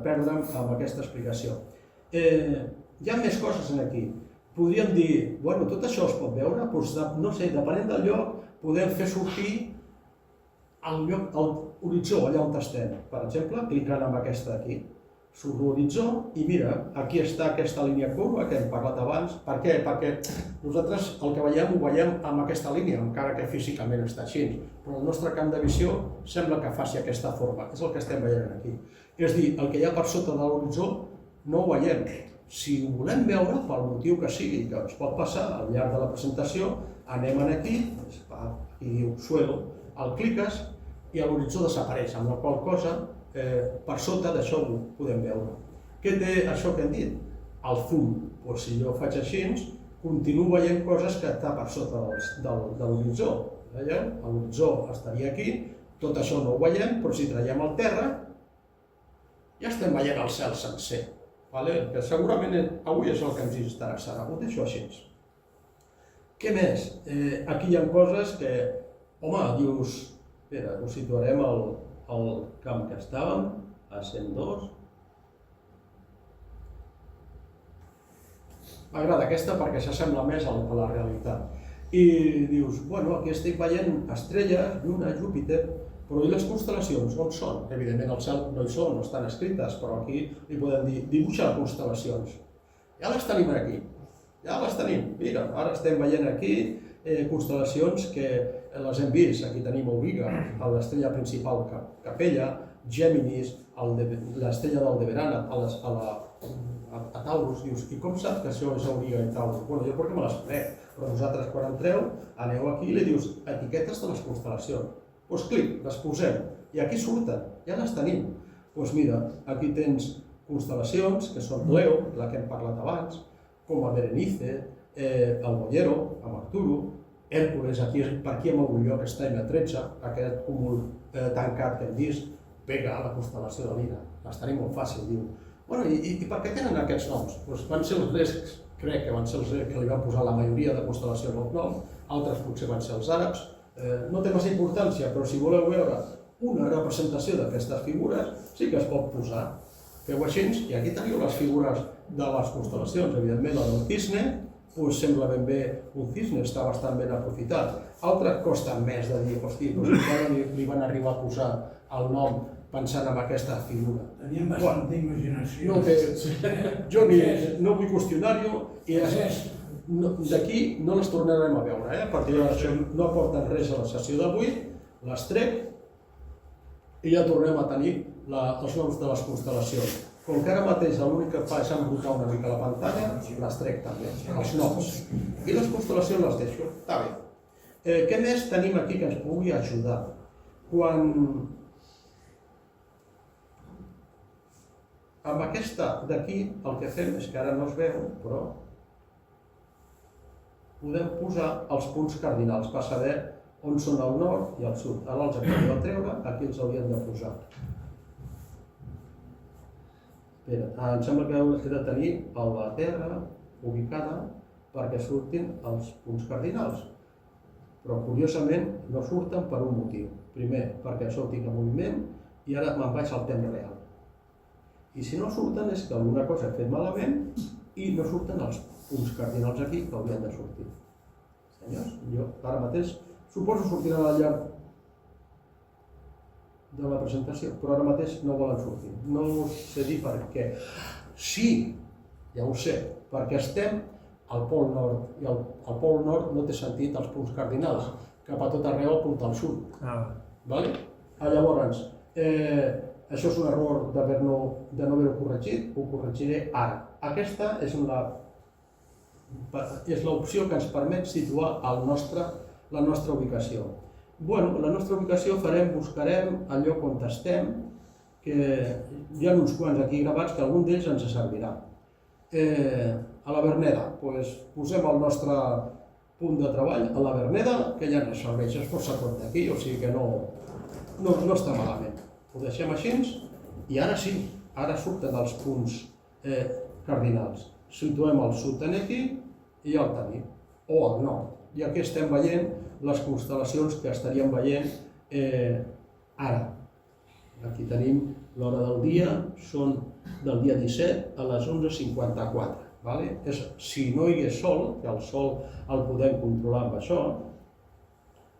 perdre'm amb aquesta explicació. Hi ha més coses aquí. Podríem dir, bueno, tot això es pot veure, doncs, no sé, depenent del lloc, podem fer sortir al horitzó, allà on estem. Per exemple, clicant amb aquesta d'aquí, surt l'horitzó i mira, aquí està aquesta línia curva que hem parlat abans. Per què? Perquè nosaltres el que veiem ho veiem amb aquesta línia, encara que físicament està així, però el nostre camp de visió sembla que faci aquesta forma, és el que estem veient aquí. És a dir, el que hi ha per sota de l'horitzó no ho veiem. Si ho volem veure, pel motiu que sigui, que ens pot passar al llarg de la presentació, anem aquí, aquí diu suelo, el cliques i l'horitzó desapareix, amb la qual cosa per sota d'això ho podem veure. Què té això que hem dit? El zoom. Si jo faig així, continuo veient coses que està per sota de l'horitzó. L'horitzó estaria aquí, tot això no ho veiem, però si traiem el terra, ja estem veient el cel sencer. Que segurament avui és el que ens interessarà. Ho deixo així. Què més? Aquí hi ha coses que, home, dius, espera, ho situarem al camp que estàvem, a 102. M'agrada aquesta perquè s'assembla més a la realitat. I dius, bueno, aquí estic veient estrelles, Lluna, Júpiter, però i les constel·lacions, on són? Evidentment al cel no hi són, no estan escrites, però aquí li podem dir, dibuixa constel·lacions. Ja les tenim aquí, ja les tenim. Mira, ara estem veient aquí constel·lacions que les hem vist. Aquí tenim Auriga, l'estrella principal Capella, Géminis, l'estrella d'Aldebaran a Taurus. Dius, i com saps que això és Auriga i Taurus? Bueno, jo perquè me les conec, però vosaltres quan entreu, aneu aquí i li dius etiquetes de les constel·lacions. Doncs clic, les posem, i aquí surten, ja les tenim. Doncs mira, aquí tens constel·lacions, que són Leo, la que hem parlat abans, com a Berenice, el Bollero, amb Arturo, Hèrcules, per aquí amb algun lloc està M13, aquest cúmul tancat que hem vist, pega a la constel·lació de Lira. Les tenim molt fàcil, diu. Bueno, i per què tenen aquests noms? Van ser els grecs, crec que van ser els grecs que li van posar la majoria de constel·lacions al nom, altres potser van ser els àrabs. No té massa importància, però si voleu veure una representació d'aquestes figures, sí que es pot posar. Feu així, i aquí teniu les figures de les constel·lacions. Evidentment, la del cisne, sembla ben bé un cisne, està bastant ben aprofitat. Altres costen més de dir, hosti, encara li van arribar a posar el nom pensant en aquesta figura. Tenien bastanta imaginació. Jo no vull qüestionar-ho, i d'aquí no les tornarem a veure, perquè això no aporten res a la sessió d'avui, les trec i ja tornem a tenir els noms de les constel·lacions. Com que ara mateix l'únic que fa és embrutar una mica la pantalla, les trec també, els noms. I les constel·lacions les deixo, està bé. Què més tenim aquí que ens pugui ajudar? Amb aquesta d'aquí el que fem és que ara no es veu, però podem posar els punts cardinals per saber on són al nord i al sud. Ara els acabem de treure, aquí els hauríem de posar. Espera, em sembla que heu de tenir la Terra ubicada perquè surtin els punts cardinals. Però curiosament no surten per un motiu. Primer, perquè això ho tinc en moviment i ara me'n vaig al temps real. I si no surten és que alguna cosa he fet malament i no surten els punts cardinals aquí que haurien de sortir. Senyors, jo ara mateix suposo sortiran al llarg de la presentació, però ara mateix no volen sortir. No us sé dir per què. Sí, ja ho sé, perquè estem al pol nord i al pol nord no té sentit els punts cardinals, cap a tot arreu apunta al sud. Llavors, això és un error de no haver-ho corregit, ho corregiré ara. Aquesta és és l'opció que ens permet situar la nostra ubicació. Bueno, la nostra ubicació buscarem el lloc on estem, que hi ha uns quants aquí gravats que algun d'ells ens servirà. A la Verneda, posem el nostre punt de treball a la Verneda, que ja ens serveix, és força prop d'aquí, o sigui que no està malament. Ho deixem així i ara sí, ara surten els punts cardinals. Situem el sud aquí i el tenim, o al nord. I aquí estem veient les constel·lacions que estaríem veient ara. Aquí tenim l'hora del dia, són del dia 17 a les 11:54. Si no hi hagués sol, que el sol el podem controlar amb això,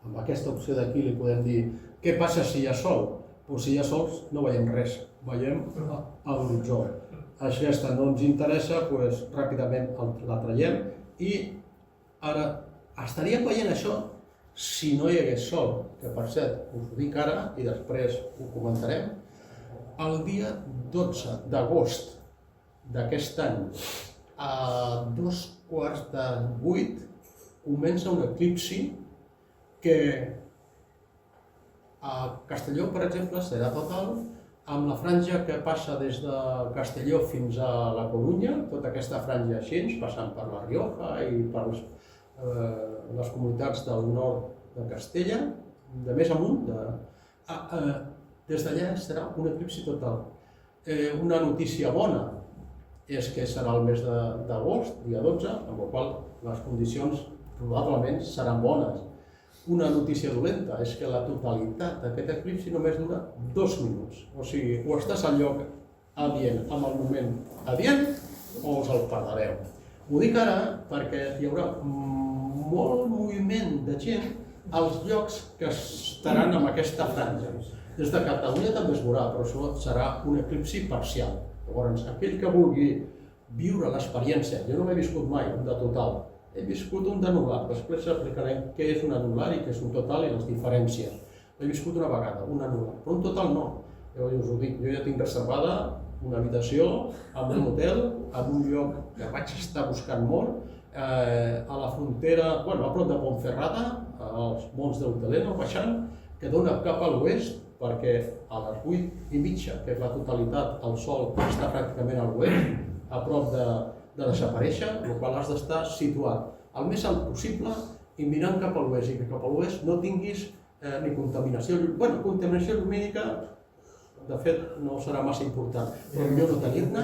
amb aquesta opció d'aquí li podem dir què passa si hi ha sol? Doncs si hi ha sol no veiem res, veiem a l'horitzó. Aquesta no ens interessa, ràpidament la traiem i ara estaríem veient això si no hi hagués sol, que per cert us ho dic ara i després ho comentarem. El dia 12 d'agost d'aquest any, a 7:45, comença un eclipsi que a Castelló, per exemple, serà total, amb la franja que passa des de Castelló fins a la Corunya, tota aquesta franja així, passant per la Rioja i per les comunitats del nord de Castella, de més amunt, des d'allà serà un eclipsi total. Una notícia bona és que serà el mes d'agost, dia 12, amb la qual les condicions probablement seran bones. Una notícia dolenta és que la totalitat d'aquest eclipsi només dura 2 minuts. O sigui, o estàs al lloc adient amb el moment adient o us el perdreu. Ho dic ara perquè hi haurà molt moviment de gent als llocs que estaran amb aquesta franja. Des de Catalunya també es veurà, però això serà un eclipsi parcial. Llavors, aquell que vulgui viure l'experiència, jo no l'he viscut mai, un de total, he viscut un d'anular, després explicarem què és un anular i què és un total i les diferències. L'he viscut una vegada, un anular, però un total no. Llavors us ho dic, jo ja tinc reservada una habitació en un hotel, en un lloc que vaig estar buscant molt, a la frontera, a prop de Ponferrada, als Monts d'Horteleno, baixant, que dona cap a l'oest, perquè a les 8:30, que és la totalitat, el sol està pràcticament a l'oest, a prop de desaparèixer, el qual has d'estar situat el més alt possible i mirant cap a l'oest, i que cap a l'oest no tinguis ni contaminació. Contaminació lumínica, de fet, no serà massa important, però millor no tenir-ne,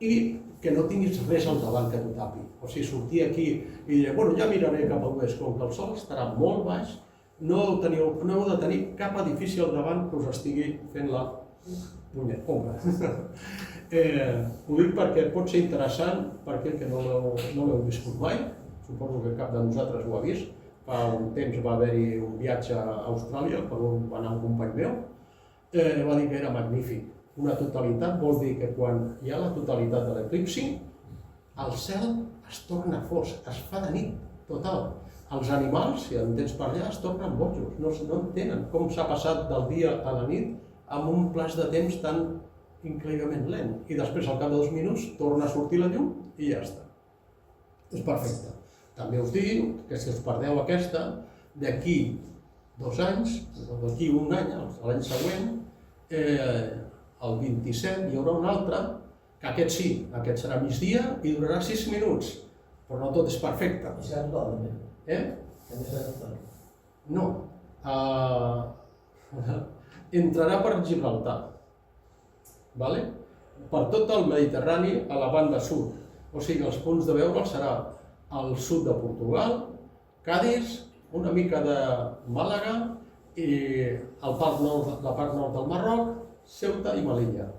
i que no tinguis res al davant que t'ho tapi. O sigui, sortir aquí i dir, ja miraré cap a l'oest, com que el sol estarà molt baix, no heu de tenir cap edifici al davant que us estigui fent la ombra. Ho dic perquè pot ser interessant per aquell que no l'heu viscut mai, suposo que cap de nosaltres ho ha vist. Fa un temps va haver-hi un viatge a Austràlia per on va anar un company meu, va dir que era magnífic. Una totalitat vol dir que quan hi ha la totalitat de l'eclipsi, el cel es torna fosc, es fa de nit total. Els animals, si en tens per allà, es tornen bojos, no entenen com s'ha passat del dia a la nit amb un plaç de temps tan increïblement lent. I després, al cap de 2 minuts, torna a sortir la llum i ja està. És perfecte. També us dic que si us perdeu aquesta, d'aquí 2 anys, d'aquí un any, l'any següent, el 27 hi haurà un altre, que aquest sí, aquest serà migdia i durarà 6 minuts, però no tot és perfecte. I serà total, també? També serà total? No. Entrarà per Gibraltar, per tot el Mediterrani a la banda sud. O sigui, els punts de veure'l serà al sud de Portugal, Cádiz, una mica de Màlaga i la part nord del Marroc, Ceuta i Melilla.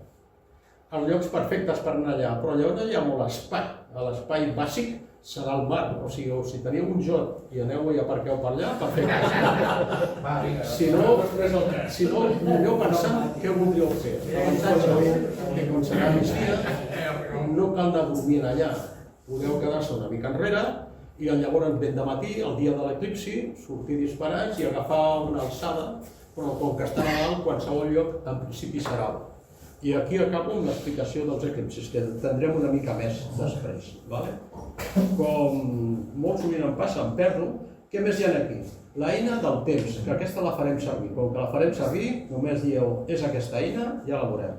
Els llocs perfectes per anar allà, però allà on hi ha molt espai. L'espai bàsic serà el mar, o sigui, si teniu un jot i aneu i aparqueu per allà, perfecte. Si no, millor pensar què voldríeu fer. L'avantatge que quan serà migdia no cal anar dormint allà, podeu quedar-se una mica enrere i llavors ben de matí, el dia de l'eclipsi, sortir disparats i agafar una alçada, però com que està a dalt, qualsevol lloc en principi serà alt. I aquí acabo amb l'explicació dels eclipsis, que tindrem una mica més després. Vale? Com molt sovint em passa, em perdo, què més hi ha aquí? L'eina del temps, que aquesta la farem servir. Com que la farem servir, només dieu, és aquesta eina, ja la veurem.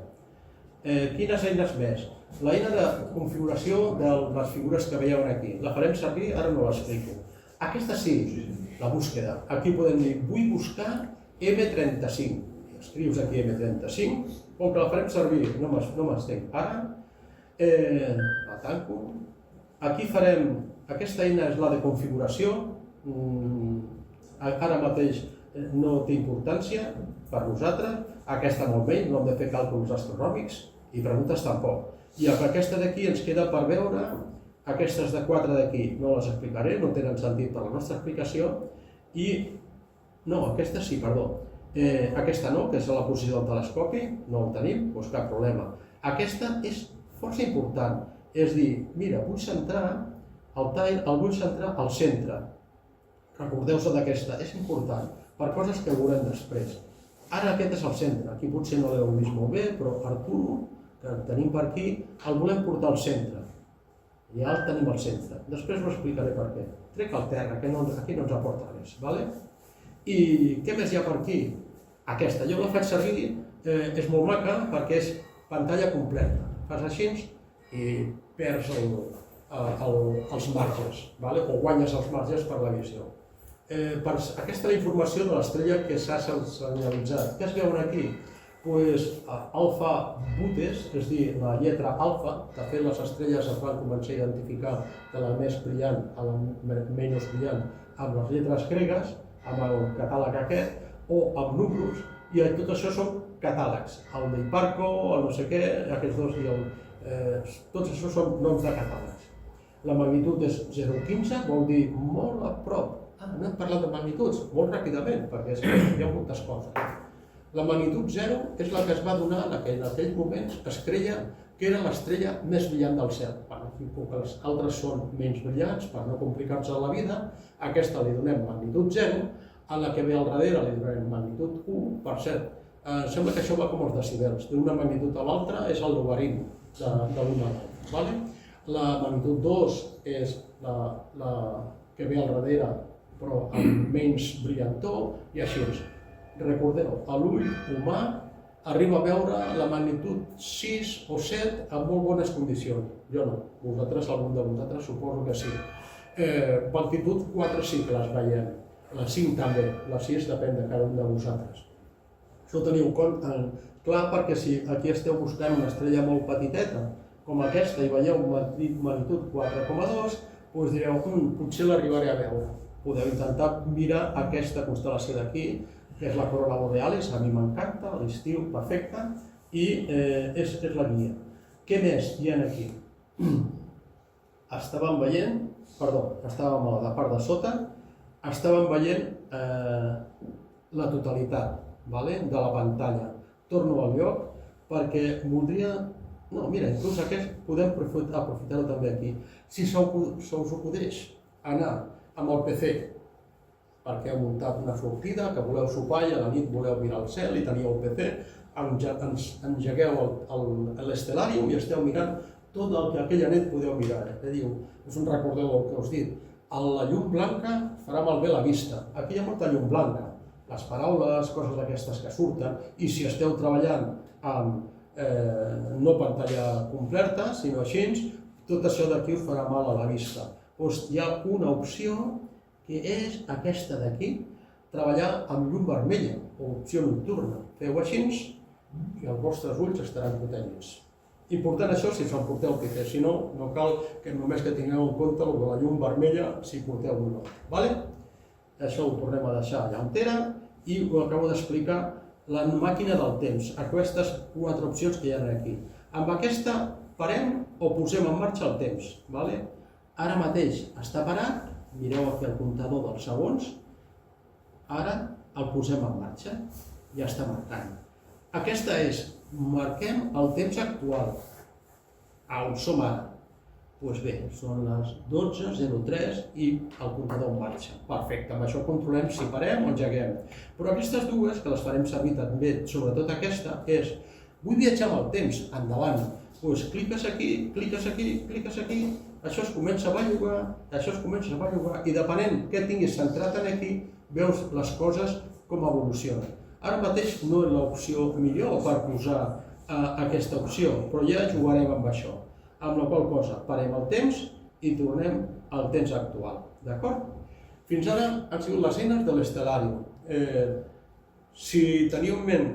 Quines eines més? L'eina de configuració de les figures que veieu aquí. La farem servir, ara no l'explico. Aquesta sí, la búsqueda. Aquí podem dir, vull buscar M35. Escrius aquí M35, com que la farem servir, no m'estenc ara, la tanco. Aquí farem, aquesta eina és la de configuració, ara mateix no té importància per nosaltres, aquesta molt menys, no hem de fer càlculs astronòmics i preguntes tampoc. I aquesta d'aquí ens queda per veure, aquestes de 4 d'aquí no les explicaré, no tenen sentit per la nostra explicació, i no, aquesta sí, perdó. Aquesta no, que és la posició del telescopi, no el tenim, doncs cap problema. Aquesta és força important, és dir, mira, vull centrar el tall, el vull centrar al centre. Recordeu-se d'aquesta, és important, per coses que veurem després. Ara aquest és el centre, aquí potser no l'heu vist molt bé, però Arturo, que el tenim per aquí, el volem portar al centre. Ja el tenim al centre, després ho explicaré per què. Trec al terra, que aquí no ens aporta res, ¿vale? I què més hi ha per aquí? Aquesta, jo la faig servir, és molt maca perquè és pantalla completa. Fas així i perds els marges, o guanyes els marges per la visió. Aquesta és la informació de l'estrella que s'ha senyalitzat. Què es veuen aquí? Alfa Boötes, és a dir, la lletra alfa, de fet les estrelles es van començar a identificar de la més brillant a la menys brillant amb les lletres gregues, amb el catàleg aquest, o amb números, i tot això són catàlegs. El d'Hipparco, el no sé què, aquests dos, tots això són noms de catàlegs. La magnitud és 0,15, vol dir molt a prop. No hem parlat de magnituds, molt ràpidament, perquè hi ha moltes coses. La magnitud 0 és la que es va donar, la que en aquells moments es creia que era l'estrella més brillant del cel. Les altres són menys brillants, per no complicar-se la vida, a aquesta li donem magnitud 0, a la que ve al darrere li donem magnitud 1, per cert, sembla que això va com els decibels, d'una magnitud a l'altra és el logarim de l'una a l'altra. La magnitud 2 és la que ve al darrere, però amb menys brillantor, i així és. Recordeu, l'ull humà arriba a veure la magnitud 6 o 7 en molt bones condicions. Jo no, algun de vosaltres suposo que sí. Magnitud 4 sí que les veiem, la 5 també, la 6 depèn de cada un de vosaltres. Això ho teniu clar perquè si aquí esteu buscant una estrella molt petiteta, com aquesta, i veieu magnitud 4,2, doncs direu, potser l'arribaré a veure. Podeu intentar mirar aquesta constel·lació d'aquí, que és la Corona Borealis, a mi m'encanta, l'estiu perfecte, i és la guia. Què més hi ha aquí? Estàvem veient, estàvem a la part de sota, estàvem veient la totalitat de la pantalla. Torno al lloc perquè voldria... No, mira, inclús aquest podem aprofitar-ho també aquí. Si se us acudeix anar amb el PC, perquè heu muntat una sortida, que voleu sopar i a la nit voleu mirar el cel i teniu el PC, engegueu l'Stellarium i esteu mirant tot el que aquella nit podeu mirar. Us en recordeu el que us he dit. La llum blanca farà malbé la vista. Aquí hi ha molta llum blanca. Les paraules, coses d'aquestes que surten, i si esteu treballant amb no pantalla completa, sinó així, tot això d'aquí us farà mal a la vista. Doncs hi ha una opció que és aquesta d'aquí, treballar amb llum vermella, o opció nocturna. Feu així i els vostres ulls estaran protegits. Important això si us en porteu PC, si no, no cal que només que tingueu en compte el de la llum vermella si porteu un no. Això ho tornem a deixar allà on era i ho acabo d'explicar, la màquina del temps, aquestes 4 opcions que hi ha aquí. Amb aquesta parem o posem en marxa el temps. Ara mateix està parat, mireu aquí el comptador dels segons, ara el posem en marxa, ja està marcant. Aquesta és, marquem el temps actual, on som ara. Doncs bé, són les 12:03 i el comptador en marxa. Perfecte, amb això controlem si parem o engeguem. Però aquestes dues, que les farem servir també, sobretot aquesta, és Vull viatjar amb el temps, endavant. Doncs cliques aquí, cliques aquí, cliques aquí, això es comença a bellugar, això es comença a bellugar, i depenent què tinguis centrat aquí, veus les coses com evolucionen. Ara mateix no és l'opció millor per posar aquesta opció, però ja jugarem amb això. Amb la qual cosa parem el temps i tornem al temps actual, d'acord? Fins ara han sigut les eines de l'Stellarium. Si teniu en ment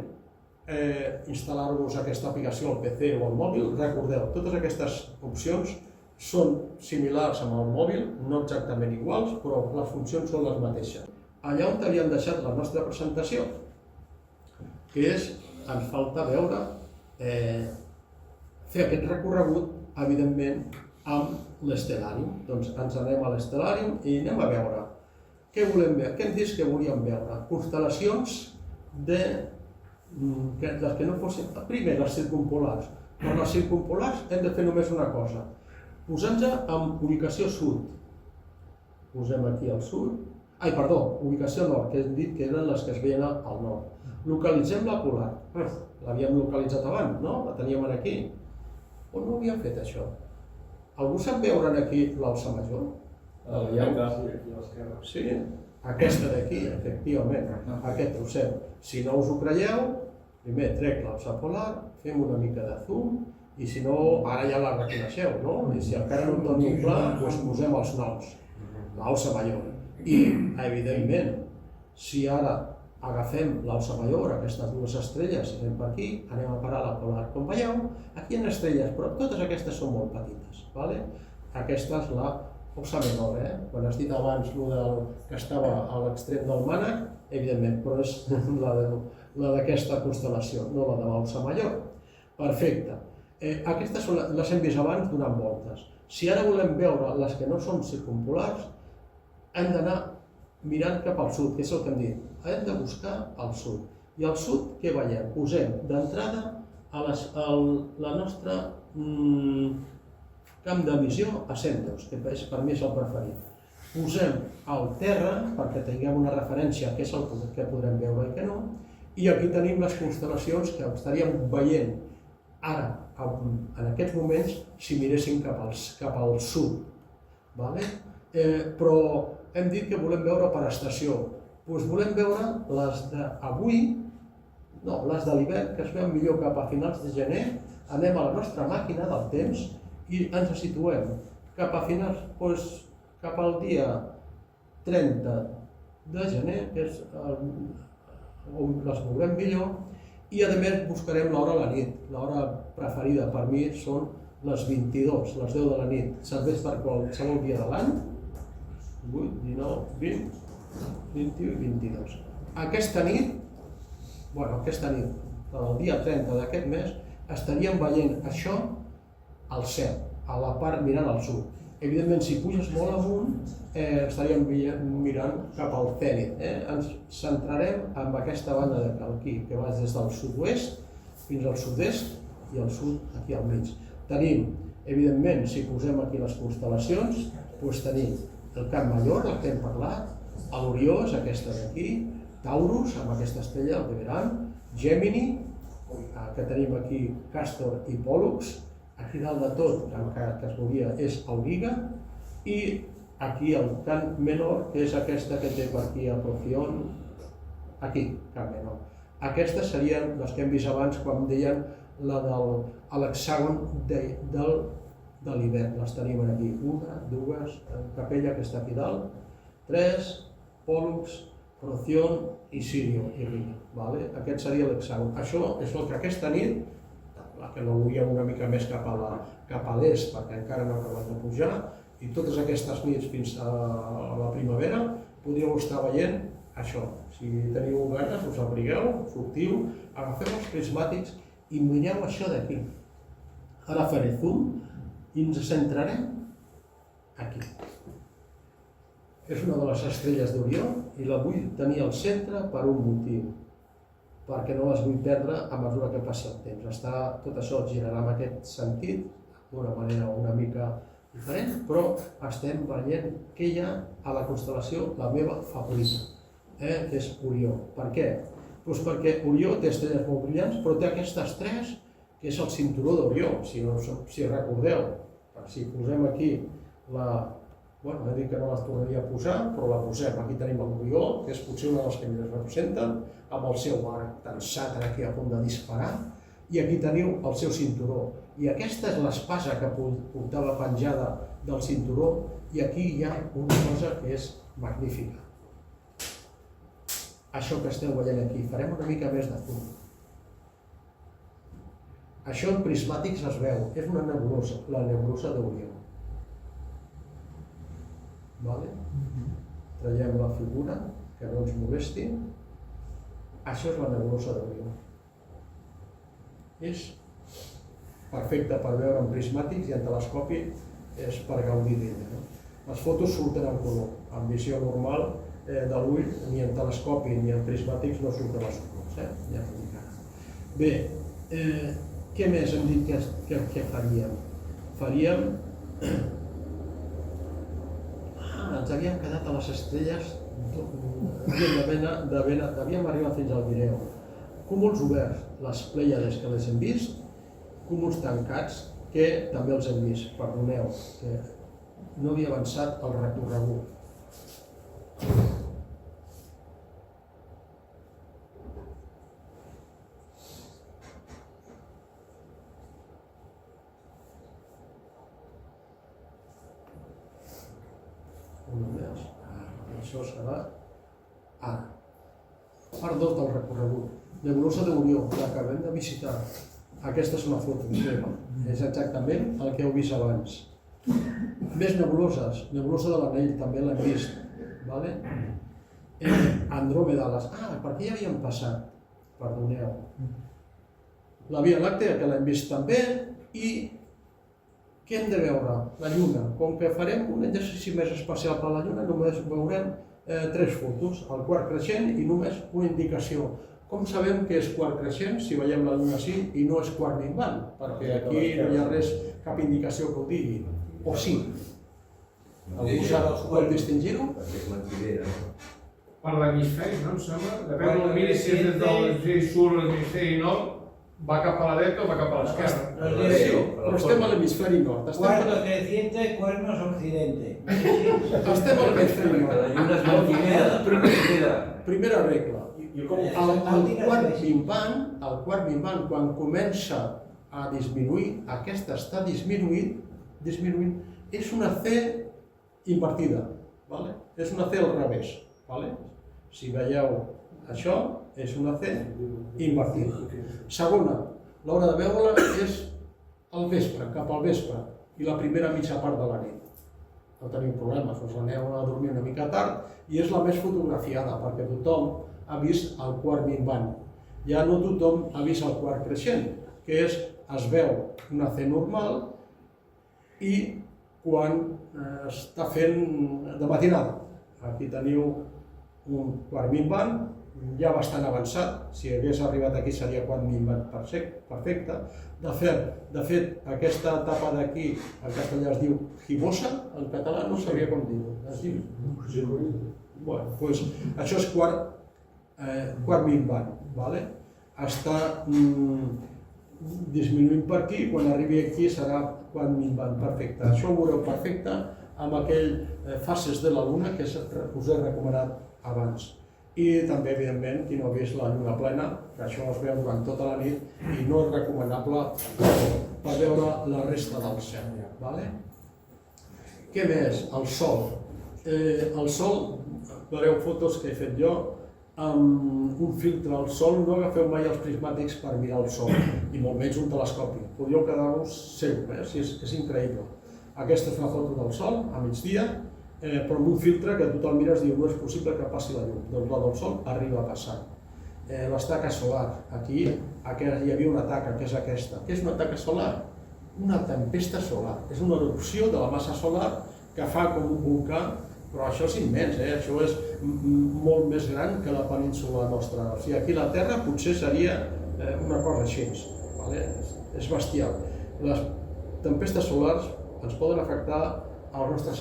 instal·lar-vos aquesta aplicació al PC o al mòbil, recordeu, totes aquestes opcions són similars amb el mòbil, no exactament iguals, però les funcions són les mateixes. Allà on havíem deixat la nostra presentació, que és, ens falta veure, fer aquest recorregut, evidentment, amb l'Stellarium. Doncs ens anem a l'Stellarium i anem a veure què volem veure, què hem dit que volíem veure. Constel·lacions les que no fossin, primer les circumpolars. Per les circumpolars hem de fer només una cosa, posar-nos en ubicació sud. Posem aquí al sud, ubicació nord, que hem dit que eren les que es veien al nord. Localitzem la polar, l'havíem localitzat abans, no? La teníem aquí. On no havíem fet això? Algú sap veure aquí l'alça major? Sí, aquesta d'aquí, efectivament, aquest trosset. Si no us ho creieu, primer trec l'alça polar, fem una mica de zoom, i si no, ara ja la reconeixeu, no? I si encara no en teniu clar, doncs posem els noms, l'alça major. I, evidentment, si ara agafem l'alça major, aquestes dues estrelles, i anem per aquí, anem a parar la polar. Com veieu, aquí hi ha estrelles, però totes aquestes són molt petites. Aquesta és la Ossa Menor, quan has dit abans que estava a l'extrem del mànec, evidentment, però és la d'aquesta constel·lació, no la de l'Ossa Major. Perfecte. Aquestes les hem vist abans donant voltes. Si ara volem veure les que no són circumpolars, hem d'anar mirant cap al sud, que és el que hem dit. Hem de buscar al sud. I al sud, què veiem? Posem d'entrada la nostra camp de visió a Centaurs, que per mi és el preferit. Posem al terra, perquè tinguem una referència a què és el que podrem veure i què no, i aquí tenim les constel·lacions que estaríem veient ara, en aquests moments, si miréssim cap al sud. Però hem dit que volem veure per estació. Doncs volem veure les d'avui, no, les de l'hivern, que es veuen millor cap a finals de gener, anem a la nostra màquina del temps i ens situem cap a finals, doncs cap al dia 30 de gener, que és on les veurem millor, i a més buscarem l'hora a la nit. L'hora preferida per mi són les 22, les 10 de la nit. Serveix per qualsevol dia de l'any, 8, 19, 20, 21 i 22. Aquesta nit, el dia 30 d'aquest mes, estaríem veient això al cel, a la part mirant al sud. Evidentment, si puges molt amunt, estaríem mirant cap al zènit. Ens centrarem en aquesta banda d'aquí, que va des del sud-oest fins al sud-est i al sud aquí al mig. Tenim, evidentment, si posem aquí les constel·lacions, doncs tenim el Camp Major, el que hem parlat, l'Orió és aquesta d'aquí, Taurus, amb aquesta estrella, Aldebaran, Gemini, que tenim aquí Castor i Pòllux, aquí dalt de tot, que es veuria, és Auriga, i aquí el Camp Menor, que és aquesta que té per aquí a Procyon, aquí, Camp Menor. Aquestes serien les que hem vist abans quan deien la de l'hexàgon de l'hivern. Les tenim aquí, una, dues, Capella que està aquí dalt, 3, Pòllux, Procyon i Sirio i Riga. Aquest seria l'hexàgon. Això és el que aquesta nit, la que no volíem una mica més cap a l'est perquè encara no acabem de pujar, i totes aquestes nits fins a la primavera podríeu estar veient això. Si teniu ganes, us abrigueu, sortiu, agafeu els prismàtics i mireu això d'aquí. Ara faré zoom i ens centrarem aquí. És una de les estrelles d'Orió i la vull tenir al centre per un motiu, perquè no les vull perdre a mesura que passi el temps. Tot això girarà en aquest sentit, d'una manera una mica diferent, però estem veient què hi ha a la constel·lació, la meva favorita, que és Orió. Per què? Doncs perquè Orió té estrelles molt brillants, però té aquestes tres, que és el cinturó d'Orió, si recordeu. Si posem aquí he dit que no la tornaria a posar, però la posem. Aquí tenim l'Orió, que és potser una de les que més representen, amb el seu arc tensat aquí a punt de disparar, i aquí teniu el seu cinturó. I aquesta és l'espasa que portava penjada del cinturó, i aquí hi ha una cosa que és magnífica. Això que esteu veient aquí, farem una mica més de fum. Això en prismàtics es veu, és una nebulosa, la nebulosa d'Orió. Traiem la figura, que no ens molesti. Això és la nebulosa d'Orió. És perfecte per veure en prismàtics i en telescopi és per gaudir d'ella. Les fotos surten en color, en visió normal de l'ull, ni en telescopi ni en prismàtics no surten els colors. Ja t'ho dic ara. Bé, què més hem dit que faríem? Ens havíem quedat a les estrelles, havíem arribat fins al Vireu. Cúmuls oberts, les Plèiades que les hem vist, cúmuls tancats que també els hem vist. Perdoneu, que no havia avançat el recorregut. Això serà ara. Part 2 del recorregut. Nebulosa d'Orió, la que acabem de visitar. Aquesta és una foto meva. És exactament el que heu vist abans. Més nebuloses. Nebulosa de l'Anell, també l'hem vist. Andròmeda. Per aquí ja havíem passat. Perdoneu. La Via Làctea, que l'hem vist també. I què hem de veure? La Lluna. Com que farem un exercici més especial per la Lluna, només veurem 3 fotos, el quart creixent i només una indicació. Com sabem que és quart creixent si veiem la Lluna així i no és quart minvant? Perquè aquí no hi ha res, cap indicació que ho digui. O sí? Algú pot distingir-ho? Per l'hemisferi, no em sembla? Depèn del miri, si és des de l'hemisferi sud o l'hemisferi nord, va cap a la dreta o va cap a l'esquerra. Però estem a l'hemisferi nord. Cuarto creciente, cuernos occidente. Estem a l'hemisferi nord. La lluna és molt quimera. Primera regla. El quart minvant, quan comença a disminuir, aquesta està disminuint, és una C invertida. És una C al revés. Si veieu això, és una C invertida. Segona, l'hora de veure-la és al vespre, cap al vespre, i la primera mitja part de la nit. No teniu problemes, us aneu a dormir una mica tard, i és la més fotografiada, perquè tothom ha vist el quart minvant. Ja no tothom ha vist el quart creixent, que es veu una C normal i quan està fent de matinada. Aquí teniu un quart minvant, ja bastant avançat, si hagués arribat aquí seria quart minvant perfecte. De fet, aquesta etapa d'aquí, en castellà es diu gibosa, en català no sabia com dir-ho. Es diu? Doncs això és quart minvant. Està disminuint per aquí, quan arribi aquí serà quart minvant perfecte. Això ho veureu perfecte amb aquelles fases de la Lluna que us he recomanat abans. I també, evidentment, qui no ha vist la lluna plena, que això es veu durant tota la nit i no és recomanable per veure la resta del cel. Què més? El sol. El sol, veureu fotos que he fet jo amb un filtre al sol. No agafeu mai els prismàtics per mirar el sol, i molt menys un telescopi. Podríeu quedar-vos cego, és increïble. Aquesta és una foto del sol, a migdia, però amb un filtre que tu te'l mires i diu no és possible que passi la llum. Doncs la del sol arriba a passar. Les taques solars. Aquí hi havia una taca, que és aquesta. Què és una taca solar? Una tempesta solar. És una erupció de la massa solar que fa com un volcà, però això és immens, això és molt més gran que la península nostra. O sigui, aquí la Terra potser seria una cosa així. És bestial. Les tempestes solars ens poden afectar als nostres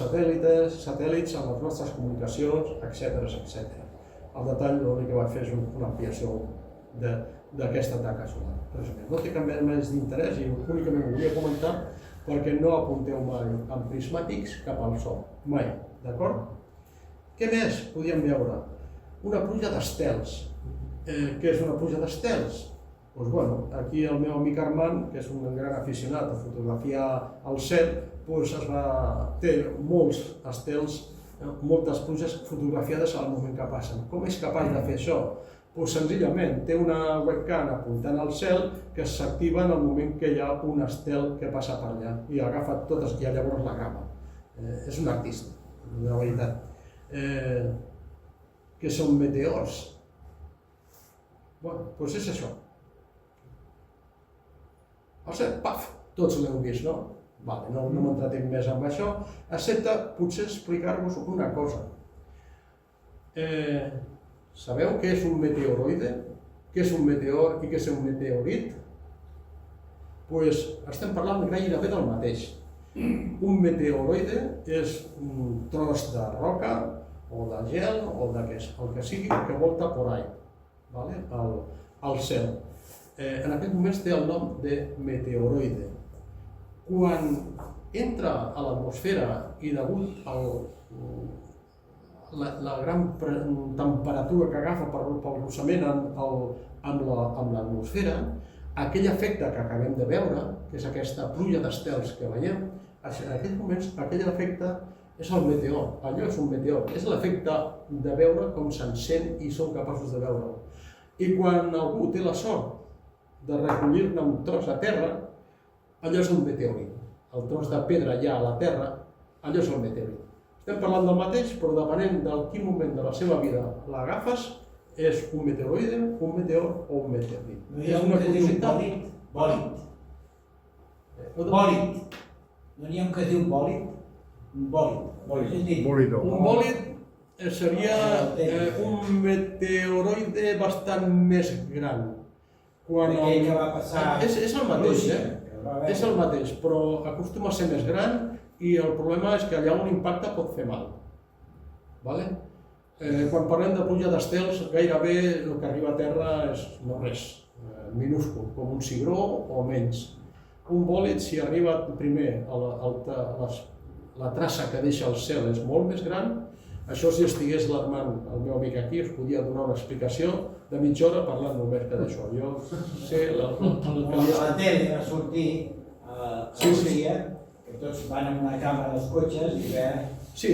satèl·lits, amb les nostres comunicacions, etc. al detall l'únic que vaig fer és una ampliació d'aquesta taca solar. No té cap més d'interès i únicament ho volia comentar perquè no apunteu mai amb prismàtics cap al sol, mai, d'acord? Què més podíem veure? Una pluja d'estels. Què és una pluja d'estels? Doncs bueno, aquí el meu amic Armand, que és un gran aficionat a fotografiar el cel, té molts estels, moltes pluges fotografiades al moment que passen. Com és capaç de fer això? Doncs senzillament té una webcam apuntant al cel que s'activa en el moment que hi ha un estel que passa per allà i agafa totes i llavors la grava. És un artista, de veritat. Que són meteors. Bueno, doncs és això. El cel, paf, tots l'heu vist, no? Vale, no m'entretenc més amb això, excepte potser explicar-vos una cosa. Sabeu què és un meteoroide? Què és un meteor i què és un meteorit? Doncs estem parlant gairebé del mateix. Un meteoroide és un tros de roca o de gel o el que sigui que volta por ahí, al cel. En aquest moment té el nom de meteoroide. Quan entra a l'atmosfera i degut a la gran temperatura que agafa pel rossament amb l'atmosfera, aquell efecte que acabem de veure, que és aquesta pluja d'estels que veiem, en aquests moments aquell efecte és el meteor. Allò és un meteor, és l'efecte de veure com s'encén i som capaços de veure-ho. I quan algú té la sort de recollir-ne un tros a terra, allò és un meteorit. El tros de pedra allà a la terra, allò és el meteorit. Estem parlant del mateix, però depenent del quin moment de la seva vida l'agafes, és un meteoroide, un meteor o un meteorit. No hi ha un que diu bòlit? Bòlit. Bòlit. No n'hi ha un que diu bòlit? Un bòlit. Un bòlit seria un meteoroide bastant més gran. Aquell que va passar... És el mateix, és el mateix, però acostuma a ser més gran i el problema és que allà un impacte pot fer mal. Quan parlem de pluja d'estels, gairebé el que arriba a terra és no res, minúscul, com un cigró o menys. Un bòlit, si arriba primer la traça que deixa el cel és molt més gran. Això, si estigués l'Armand, el meu amic aquí, us podia donar una explicació de mitja hora parlant només que d'això. Jo sé el que li... A la tele va sortir a Rússia, que tots van amb una càmera als cotxes i veuen... Sí,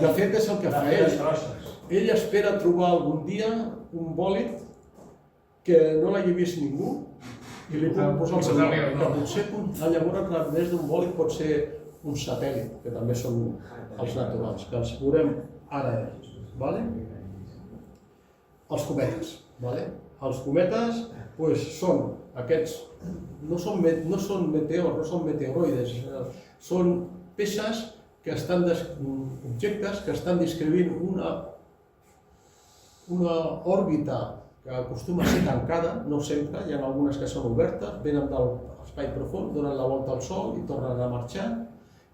de fet és el que fa ell. Ell espera trobar algun dia un bòlit que no l'hagi vist ningú i li puc posar el seu nom. Que potser llavors a través d'un bòlit pot ser un satèl·lit, que també són els naturals, que els veurem ara. Els cometes. Els cometes són aquests, no són meteors, no són meteoroides, són peces que estan, objectes que estan descrivint una òrbita que acostuma a ser tancada, no sempre, hi ha algunes que són obertes, venen de l'espai profund, donen la volta al Sol i tornen a marxar,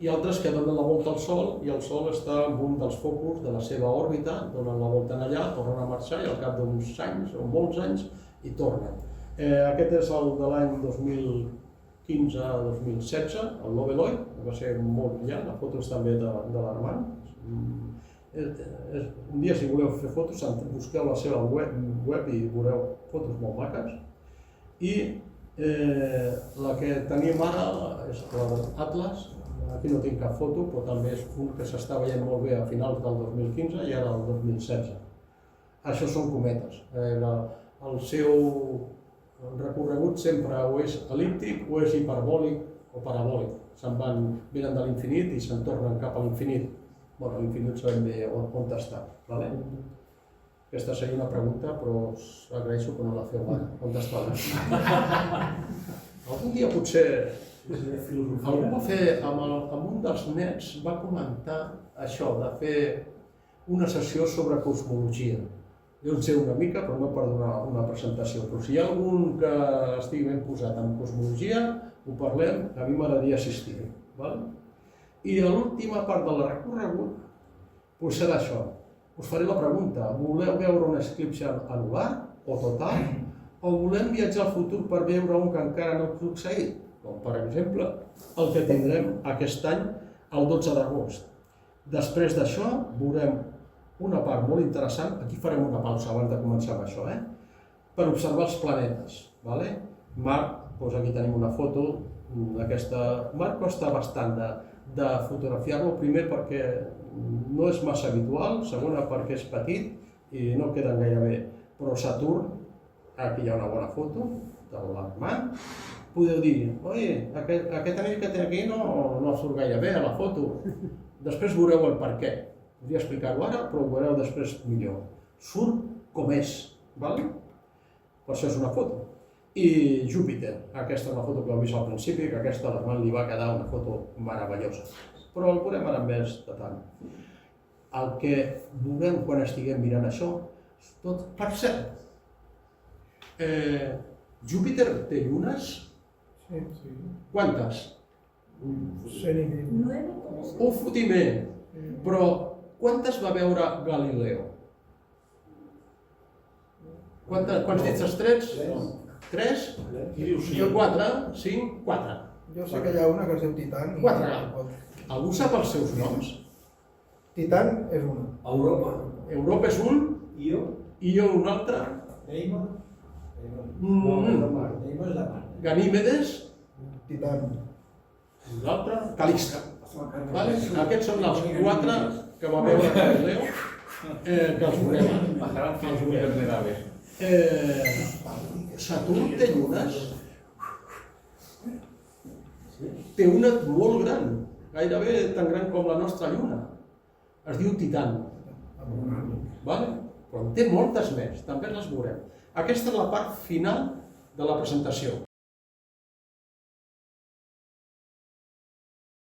i altres que donen la volta al Sol i el Sol està en un dels focus de la seva òrbita, donen la volta allà, tornen a marxar i al cap d'uns anys o molts anys hi tornen. Aquest és el de l'any 2015-2016, el Loveloy, que va ser molt brillant, les fotos també de l'Armand. Un dia, si voleu fer fotos, busqueu la seva web i veureu fotos molt maques. I la que tenim ara és l'Atlas. Aquí no tinc cap foto, però també és un que s'està veient molt bé a finals del 2015 i ara del 2016. Això són cometes. El seu recorregut sempre o és el·líptic o és hiperbòlic o parabòlic. Venen de l'infinit i se'n tornen cap a l'infinit. Bueno, l'infinit sabem bé on està. Aquesta seria una pregunta, però us agraeixo que no la feu ara. On està? Algun dia potser algú va fer, amb un dels nets, va comentar això, de fer una sessió sobre cosmologia. Jo en sé una mica, però no per donar una presentació. Però si hi ha algun que estigui ben posat en cosmologia, ho parlem, a mi m'agradaria assistir. I l'última part del recorregut serà això. us faré la pregunta, voleu veure un eclipsi anular o total? O volem viatjar al futur per veure un que encara no ha succeït? Com per exemple el que tindrem aquest any el 12 d'agost. Després d'això veurem una part molt interessant, aquí farem una pausa abans de començar amb això, per observar els planetes. Mart, doncs aquí tenim una foto d'aquesta. Mart costa bastant de fotografiar-lo, primer perquè no és massa habitual, segona perquè és petit i no queden gaire bé. Però Saturn, aquí hi ha una bona foto de l'Armand, podeu dir, oi, aquest anell que té aquí no surt gaire bé a la foto. Després veureu el per què. Podria explicar-ho ara, però ho veureu després millor. Surt com és, d'acord? Per això és una foto. I Júpiter, aquesta és una foto que heu vist al principi, que aquesta a l'Armand li va quedar una foto meravellosa. Però el veurem ara més detall. El que veurem quan estiguem mirant això, tot per cert, Júpiter té llunes? Sí. Quantes? 9. Un fotimer. Però quantes va veure Galileo? Quants dits estrets? 3? Qui diu sí? 4? 5? 4. Jo sé que hi ha una que es diu Titan. 4. Algú sap els seus noms? Titan és una. Europa. Europa és un, Io? Io un altre, Deimos? Mm. Deimos de Mart. Ganímedes, Titan. l'altre, Calista. Aquests són els 4 que va veure Galileo, que els veurem. Bajarán 100 millones de naves. Saturn té llunes? Té una molt gran, gairebé tan gran com la nostra lluna. Es diu Titan. Però en té moltes més, també les veurem. Aquesta és la part final de la presentació.